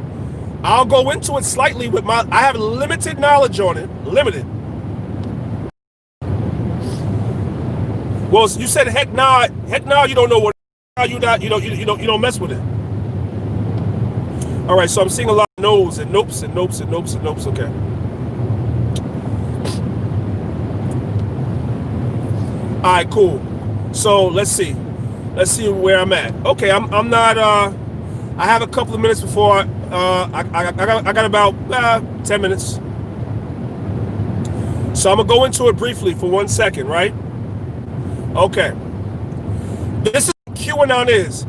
I'll go into it slightly with I have limited knowledge on it, limited. Well, you said heck nah, you don't know what you don't mess with it. All right, so I'm seeing a lot of no's and nopes and nopes and nopes and nopes. Okay. All right, cool. So let's see where I'm at. Okay, I'm not. I have a couple of minutes before. I got about 10 minutes. So I'm gonna go into it briefly for 1 second, right? Okay. This is what QAnon is.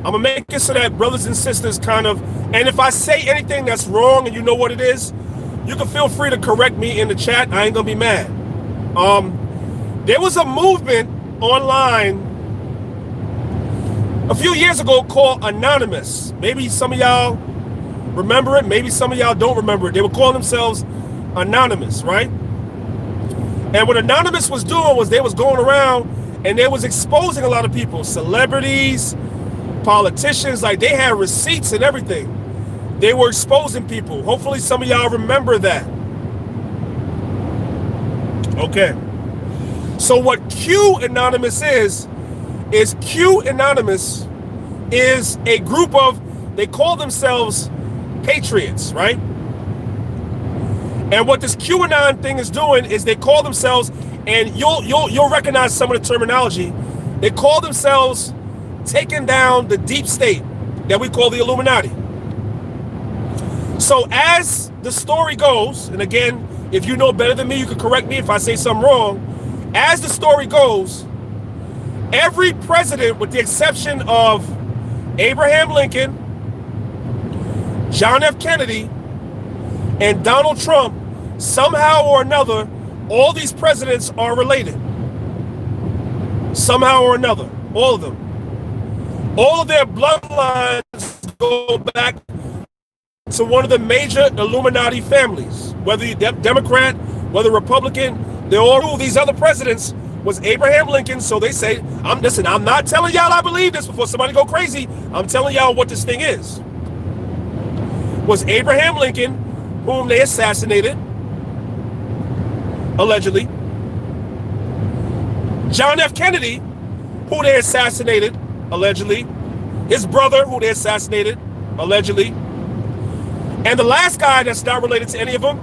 I'm gonna make it so that brothers and sisters kind of, and if I say anything that's wrong and you know what it is, you can feel free to correct me in the chat. I ain't gonna be mad. There was a movement online a few years ago called Anonymous. Maybe some of y'all remember it. Maybe some of y'all don't remember it. They were calling themselves Anonymous, right? And what Anonymous was doing was they was going around and they was exposing a lot of people, celebrities, politicians, like they had receipts and everything. They were exposing people. Hopefully some of y'all remember that. Okay. So what Q Anonymous is Q Anonymous is a group of, they call themselves patriots, right? And what this QAnon thing is doing is they call themselves, and you'll recognize some of the terminology. They call themselves taking down the deep state that we call the Illuminati. So as the story goes, and again, if you know better than me, you can correct me if I say something wrong. As the story goes, every president, with the exception of Abraham Lincoln, John F. Kennedy, and Donald Trump, somehow or another, all these presidents are related. Somehow or another, all of them. All of their bloodlines go back to one of the major Illuminati families. Whether you're Democrat, whether Republican, they all, these other presidents was Abraham Lincoln. So they say, I'm not telling y'all I believe this before somebody go crazy. I'm telling y'all what this thing is. Was Abraham Lincoln, whom they assassinated, allegedly. John F. Kennedy, who they assassinated, allegedly. His brother, who they assassinated, allegedly. And the last guy that's not related to any of them,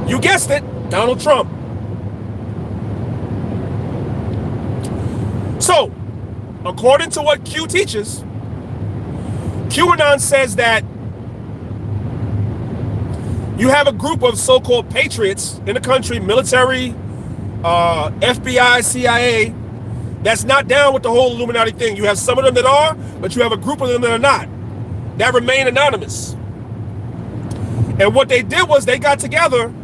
you guessed it, Donald Trump. So, according to what Q teaches, QAnon says that you have a group of so-called patriots in the country, military, FBI, CIA, that's not down with the whole Illuminati thing. You have some of them that are, but you have a group of them that are not, that remain anonymous. And what they did was they got together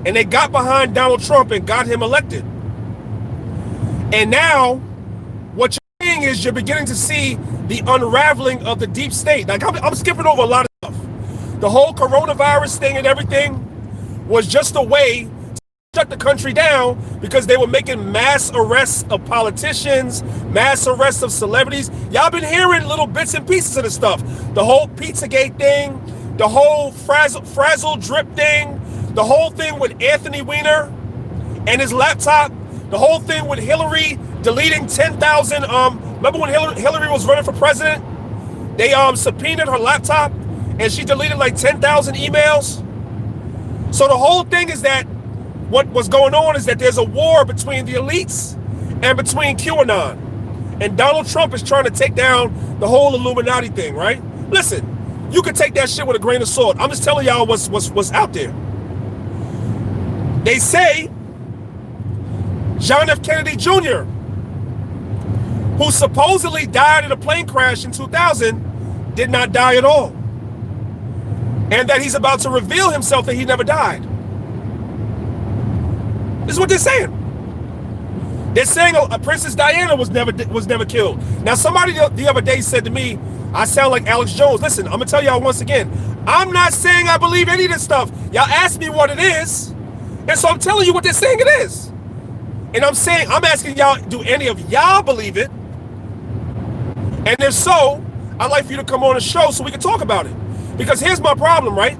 and they got behind Donald Trump and got him elected. And now, what you're seeing is you're beginning to see the unraveling of the deep state. Like I'm skipping over a lot of stuff. The whole coronavirus thing and everything was just a way to shut the country down because they were making mass arrests of politicians, mass arrests of celebrities. Y'all been hearing little bits and pieces of this stuff. The whole Pizzagate thing, the whole frazzle drip thing, the whole thing with Anthony Weiner and his laptop, the whole thing with Hillary deleting 10,000, remember when Hillary was running for president? They subpoenaed her laptop and she deleted like 10,000 emails. So the whole thing is that what was going on is that there's a war between the elites and between QAnon. And Donald Trump is trying to take down the whole Illuminati thing, right? Listen, you can take that shit with a grain of salt. I'm just telling y'all what's out there. They say John F. Kennedy Jr., who supposedly died in a plane crash in 2000, did not die at all. And that he's about to reveal himself that he never died. This is what they're saying. They're saying a Princess Diana was never killed. Now, somebody the other day said to me, I sound like Alex Jones. Listen, I'm going to tell y'all once again, I'm not saying I believe any of this stuff. Y'all ask me what it is, and so I'm telling you what they're saying it is. And I'm asking y'all, do any of y'all believe it? And if so, I'd like for you to come on the show so we can talk about it. Because here's my problem, right?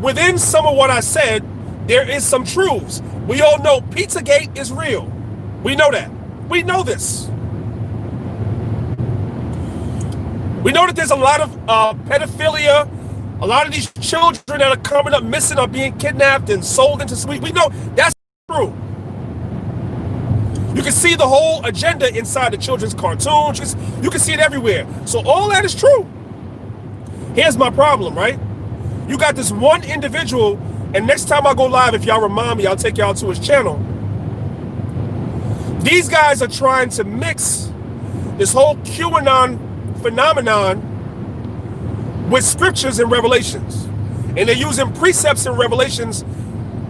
Within some of what I said, there is some truths. We all know Pizzagate is real. We know that. We know this. We know that there's a lot of pedophilia. A lot of these children that are coming up missing are being kidnapped and sold into sleep. We know that's true. You can see the whole agenda inside the children's cartoons. You can see it everywhere. So all that is true. Here's my problem, right? You got this one individual, and next time I go live, if y'all remind me, I'll take y'all to his channel. These guys are trying to mix this whole QAnon phenomenon with scriptures and revelations. And they're using precepts and revelations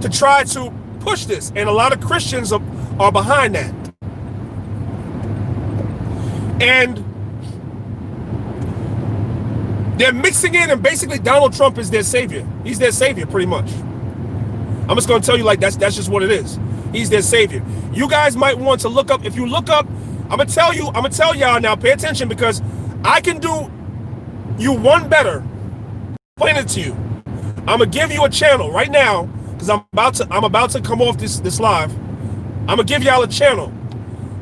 to try to push this. And a lot of Christians are behind that. And they're mixing in, and basically Donald Trump is their savior. He's their savior, pretty much. I'm just going to tell you like that's just what it is. He's their savior. You guys might want to look up. If you look up, I'm going to tell y'all now, pay attention, because I can do you one better. Explain it to you. I'm going to give you a channel right now, because I'm about to come off this live. I'm going to give y'all a channel.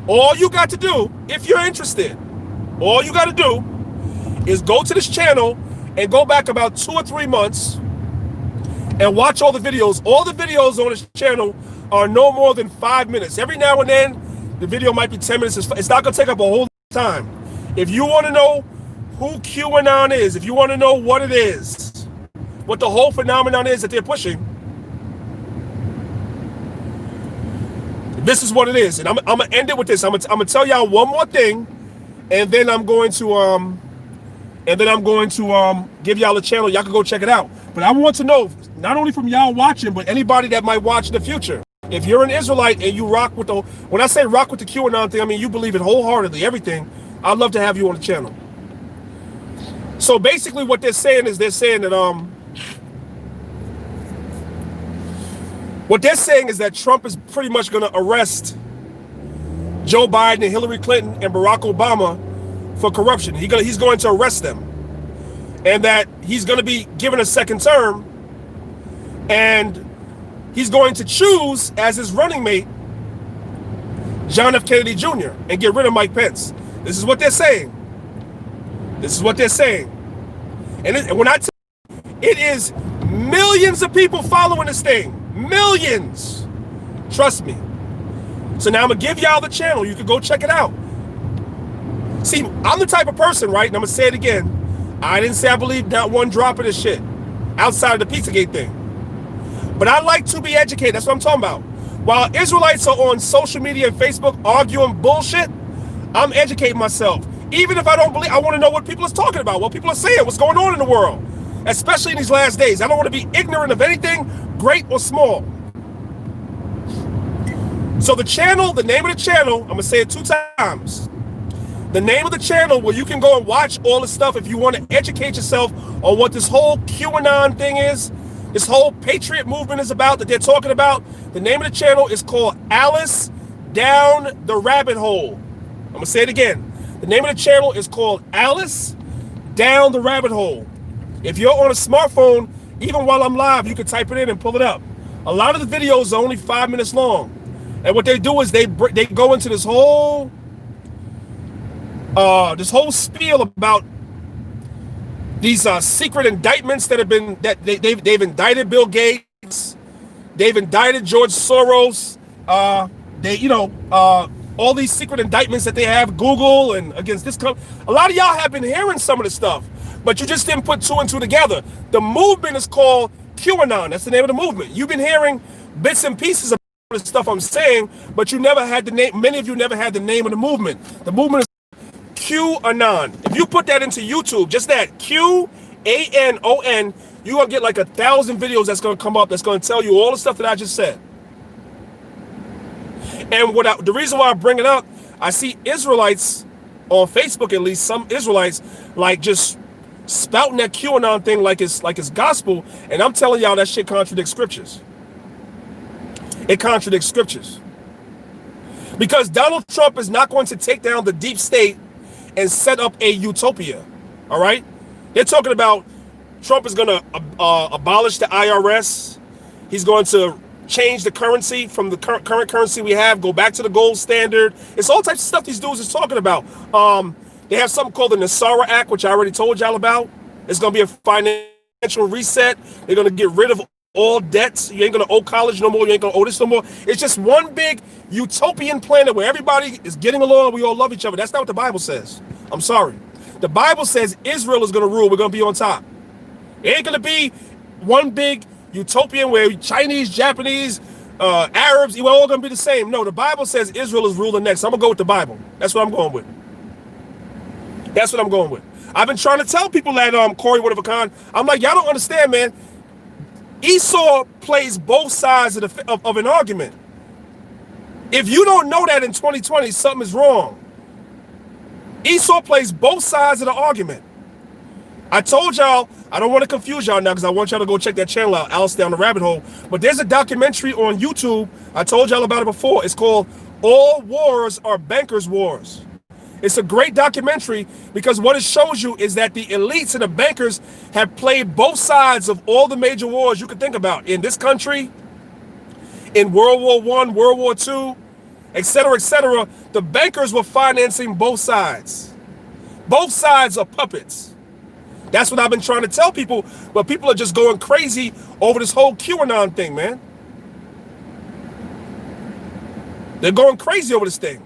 All you got to do, if you're interested, all you got to do is go to this channel and go back about 2 or 3 months and watch all the videos. All the videos on this channel are no more than 5 minutes. Every now and then, the video might be 10 minutes. It's not going to take up a whole time. If you want to know who QAnon is, if you want to know what it is, what the whole phenomenon is that they're pushing, this is what it is. And I'm going to end it with this. I'm going to tell y'all one more thing, and then I'm going to give y'all a channel. Y'all can go check it out. But I want to know, not only from y'all watching, but anybody that might watch in the future. If you're an Israelite and you rock with when I say rock with the QAnon thing, I mean you believe it wholeheartedly, everything, I'd love to have you on the channel. So basically what they're saying is that Trump is pretty much going to arrest Joe Biden and Hillary Clinton and Barack Obama for corruption. He's going to arrest them, and that he's going to be given a second term, and he's going to choose as his running mate John F. Kennedy Jr. and get rid of Mike Pence. This is what they're saying. This is what they're saying. And when I tell you, it is millions of people following this thing. Millions. Trust me. So now I'm going to give y'all the channel. You can go check it out. See, I'm the type of person, right? And I'm going to say it again. I didn't say I believe not one drop of this shit outside of the Pizzagate thing. But I like to be educated. That's what I'm talking about. While Israelites are on social media and Facebook arguing bullshit, I'm educating myself. Even if I don't believe, I want to know what people are talking about, what people are saying, what's going on in the world, especially in these last days. I don't want to be ignorant of anything, great or small. So the channel, the name of the channel, I'm going to say it 2 times. The name of the channel where you can go and watch all this stuff if you want to educate yourself on what this whole QAnon thing is, this whole patriot movement is about that they're talking about. The name of the channel is called Alice Down the Rabbit Hole. I'm going to say it again. The name of the channel is called Alice Down the Rabbit Hole. If you're on a smartphone, even while I'm live, you can type it in and pull it up. A lot of the videos are only 5 minutes long. And what they do is they go into this whole spiel about these secret indictments that have been they've indicted Bill Gates, they've indicted George Soros, all these secret indictments that they have, Google and against this company. A lot of y'all have been hearing some of this stuff, but you just didn't put 2 and 2 together. The movement is called QAnon. That's the name of the movement. You've been hearing bits and pieces of the stuff I'm saying, but you never had the name. Many of you never had the name of the movement. The movement is QAnon. If you put that into YouTube, just that QAnon, you're gonna get like 1,000 videos that's gonna come up that's gonna tell you all the stuff that I just said. And the reason why I bring it up, I see Israelites on Facebook, at least some Israelites, like just spouting that QAnon thing like it's gospel, and I'm telling y'all that shit contradicts scriptures. It contradicts scriptures. Because Donald Trump is not going to take down the deep state and set up a utopia. All right? They're talking about Trump is going to abolish the IRS. He's going to change the currency from the current currency we have, go back to the gold standard. It's all types of stuff these dudes is talking about. They have something called the Nasara Act, which I already told y'all about. It's going to be a financial reset. They're going to get rid of all debts. You ain't going to owe college no more. You ain't going to owe this no more. It's just one big utopian planet where everybody is getting along and we all love each other. That's not what the Bible says. I'm sorry. The Bible says Israel is going to rule. We're going to be on top. It ain't going to be one big utopian where Chinese, Japanese, Arabs, we're all going to be the same. No, the Bible says Israel is ruling next. I'm going to go with the Bible. That's what I'm going with. That's what I'm going with. I've been trying to tell people that Corey Woodard, I'm like, y'all don't understand, man. Esau plays both sides of an argument. If you don't know that in 2020, something is wrong. Esau plays both sides of the argument. I told y'all, I don't want to confuse y'all now because I want y'all to go check that channel out, Alice Down the Rabbit Hole. But there's a documentary on YouTube. I told y'all about it before. It's called All Wars Are Bankers' Wars. It's a great documentary because what it shows you is that the elites and the bankers have played both sides of all the major wars you could think about in this country, in World War I, World War II, etc., etc. The bankers were financing both sides. Both sides are puppets. That's what I've been trying to tell people, but people are just going crazy over this whole QAnon thing, man. They're going crazy over this thing.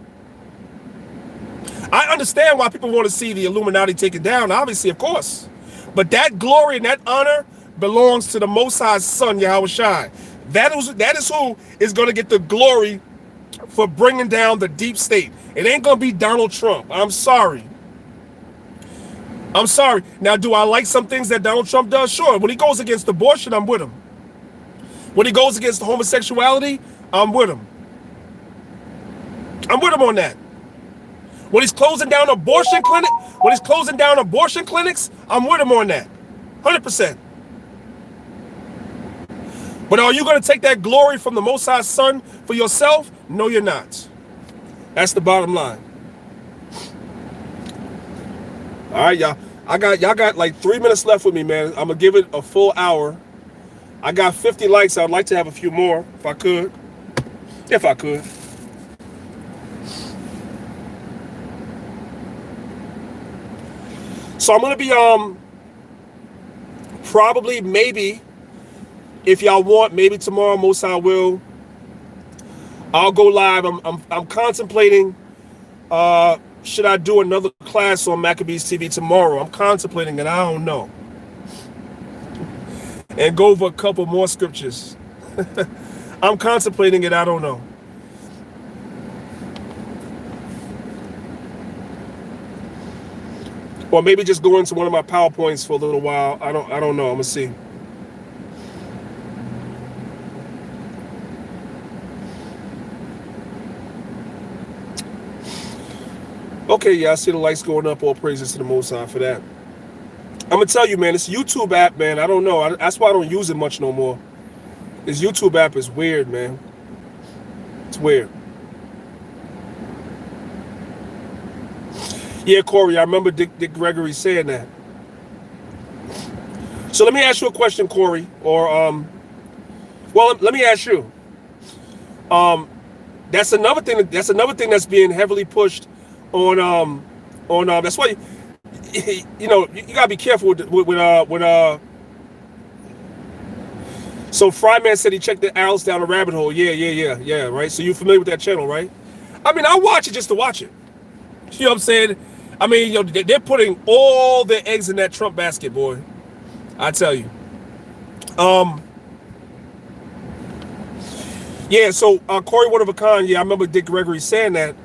I understand why people want to see the Illuminati taken down, obviously, of course. But that glory and that honor belongs to the Most High's Son, Yahweh Shai. That is who is going to get the glory for bringing down the deep state. It ain't going to be Donald Trump. I'm sorry. I'm sorry. Now, do I like some things that Donald Trump does? Sure. When he goes against abortion, I'm with him. When he goes against homosexuality, I'm with him. I'm with him on that. When he's closing down abortion clinics, I'm with him on that. 100%. But are you going to take that glory from the Most High Son for yourself? No, you're not. That's the bottom line. All right, y'all. Y'all got like 3 minutes left with me, man. I'm gonna give it a full hour. I got 50 likes. I'd like to have a few more if I could. If I could. So I'm gonna be probably, maybe, if y'all want, maybe tomorrow, most I will. I'll go live. I'm contemplating. Should I do another class on Maccabeestv tomorrow? I'm contemplating it. I don't know. And go over a couple more scriptures. I'm contemplating it. I don't know. Or maybe just go into one of my PowerPoints for a little while. I don't know. I'm gonna see. Okay, yeah, I see the lights going up. All praises to the Most High for that. I'm gonna tell you, man, this YouTube app, man, I don't know. That's why I don't use it much no more. This YouTube app is weird, man. It's weird. Yeah, Corey, I remember Dick Gregory saying that. So let me ask you a question, Corey, or well, let me ask you. That's another thing. That's another thing that's being heavily pushed on that's why you know you gotta be careful with so Fryman said he checked the Alice Down the Rabbit Hole. Yeah, right. So you're familiar with that channel, right? I mean, I watch it just to watch it. You know what I'm saying? I mean, you know, they're putting all their eggs in that Trump basket, boy. I tell you. Yeah, so Corey One of a Kind, yeah, I remember Dick Gregory saying that.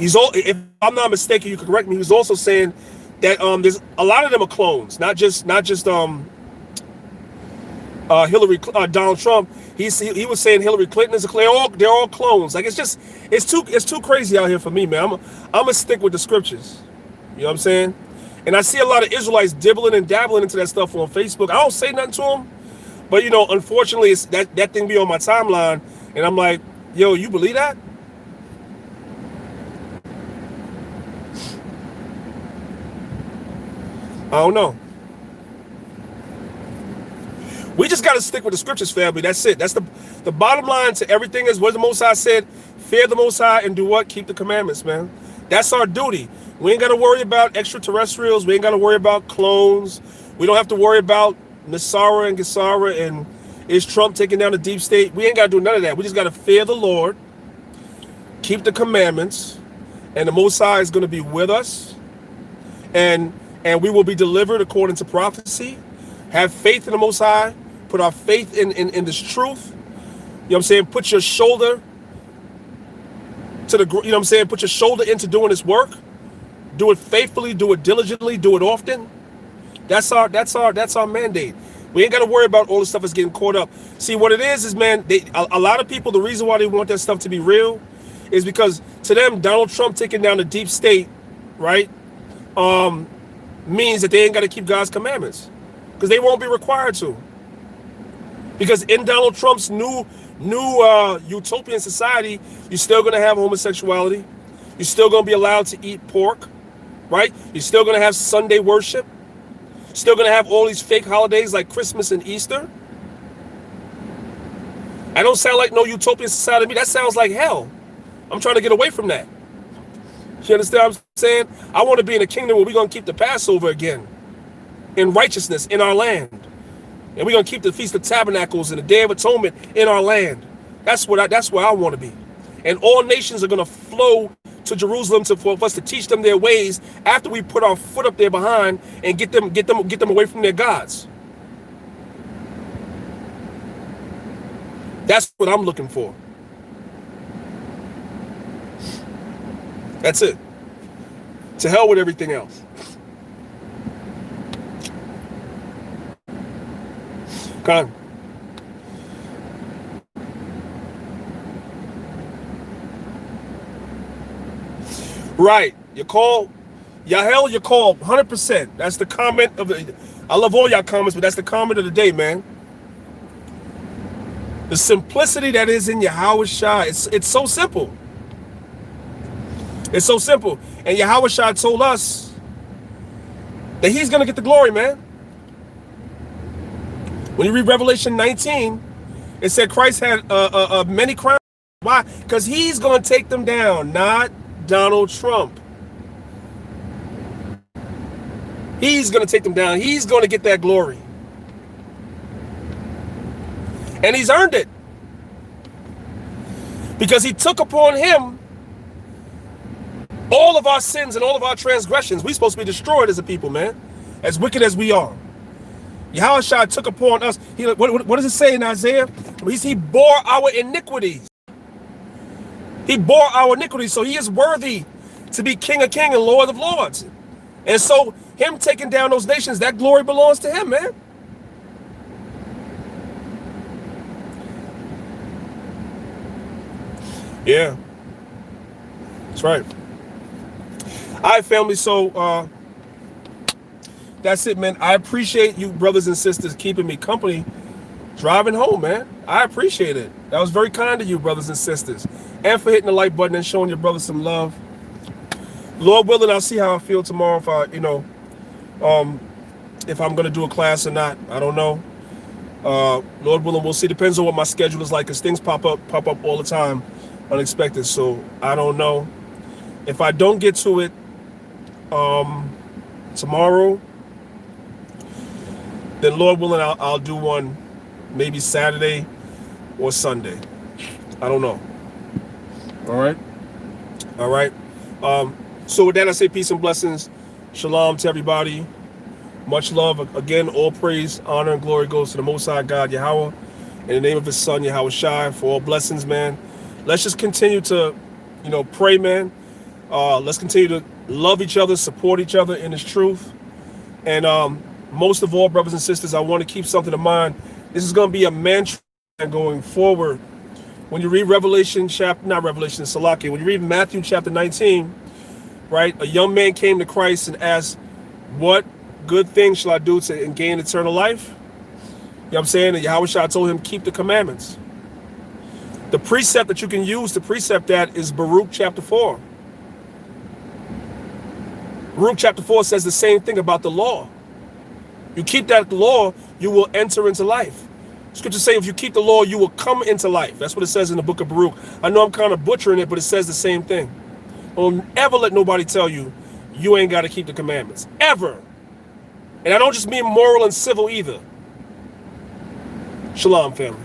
If I'm not mistaken, you can correct me. He was also saying that there's a lot of them are clones, not just Hillary, Donald Trump. He was saying Hillary Clinton is a clone. They're all clones. Like it's too crazy out here for me, man. I'm gonna stick with the scriptures. You know what I'm saying? And I see a lot of Israelites dibbling and dabbling into that stuff on Facebook. I don't say nothing to them, but you know, unfortunately, it's that thing be on my timeline, and I'm like, yo, you believe that? I don't know. We just got to stick with the scriptures, family. That's it. That's the bottom line to everything is what the Most High said. Fear the Most High and do what? Keep the commandments, man. That's our duty. We ain't got to worry about extraterrestrials. We ain't got to worry about clones. We don't have to worry about Nasara and Gesara and is Trump taking down the deep state. We ain't got to do none of that. We just got to fear the Lord, keep the commandments, and the Most High is going to be with us. And we will be delivered according to prophecy. Have faith in the Most High. Put our faith in this truth. You know what I'm saying? Put your shoulder to the, you know what I'm saying? Put your shoulder into doing this work. Do it faithfully. Do it diligently. Do it often. That's our mandate. We ain't got to worry about all the stuff that's getting caught up. See, what it is man, a lot of people, the reason why they want that stuff to be real is because to them, Donald Trump taking down the deep state, right, means that they ain't got to keep God's commandments because they won't be required to. Because in Donald Trump's new utopian society, you're still going to have homosexuality. You're still going to be allowed to eat pork, right? You're still going to have Sunday worship. Still going to have all these fake holidays like Christmas and Easter. I don't sound like no utopian society to me. That sounds like hell. I'm trying to get away from that. You understand what I'm saying? I want to be in a kingdom where we're going to keep the Passover again in righteousness in our land. And we're going to keep the Feast of Tabernacles and the Day of Atonement in our land. That's where I want to be. And all nations are going to flow to Jerusalem for us to teach them their ways after we put our foot up there behind and get them away from their gods. That's what I'm looking for. That's it. To hell with everything else. Come on. Right. You call, Yahel, you call 100%. That's the comment of the, I love all y'all comments, but that's the comment of the day, man. The simplicity that is in Yahweh Shai, it's so simple. It's so simple. And Yahweh Shai told us that he's going to get the glory, man. When you read Revelation 19, it said Christ had many crowns. Why? Because he's going to take them down, not Donald Trump. He's going to take them down. He's going to get that glory. And he's earned it. Because he took upon him all of our sins and all of our transgressions. We're supposed to be destroyed as a people, man. As wicked as we are. Yahweh Shai took upon us. What does it say in Isaiah? He bore our iniquities. He bore our iniquities. So he is worthy to be King of Kings and Lord of Lords. And so him taking down those nations, that glory belongs to him, man. Yeah. That's right. All right, family. So that's it, man. I appreciate you brothers and sisters keeping me company driving home, man. I appreciate it. That was very kind of you, brothers and sisters. And for hitting the like button and showing your brothers some love. Lord willing, I'll see how I feel tomorrow if I'm going to do a class or not. I don't know. Lord willing, we'll see. Depends on what my schedule is like, because things pop up all the time, unexpected. So I don't know. If I don't get to it tomorrow, then Lord willing, I'll do one maybe Saturday or Sunday. I don't know. All right. All right. So with that, I say peace and blessings. Shalom to everybody. Much love. Again, all praise, honor, and glory goes to the Most High God, Yahweh, in the name of his son, Yahweh Shai, for all blessings, man. Let's just continue to, pray, man. Let's continue to love each other, support each other in his truth. And most of all, brothers and sisters, I want to keep something in mind. This is going to be a mantra going forward. When you read Salaki, when you read Matthew chapter 19, right, a young man came to Christ and asked, what good thing shall I do to gain eternal life? You know what I'm saying? And Yahweh Shai told him, keep the commandments. The precept that you can use to precept that is Baruch chapter 4. Baruch chapter 4 says the same thing about the law. You keep that law, you will enter into life. Scripture say if you keep the law, you will come into life. That's what it says in the book of Baruch. I know I'm kind of butchering it, but it says the same thing. Don't ever let nobody tell you you ain't got to keep the commandments. Ever. And I don't just mean moral and civil either. Shalom, family.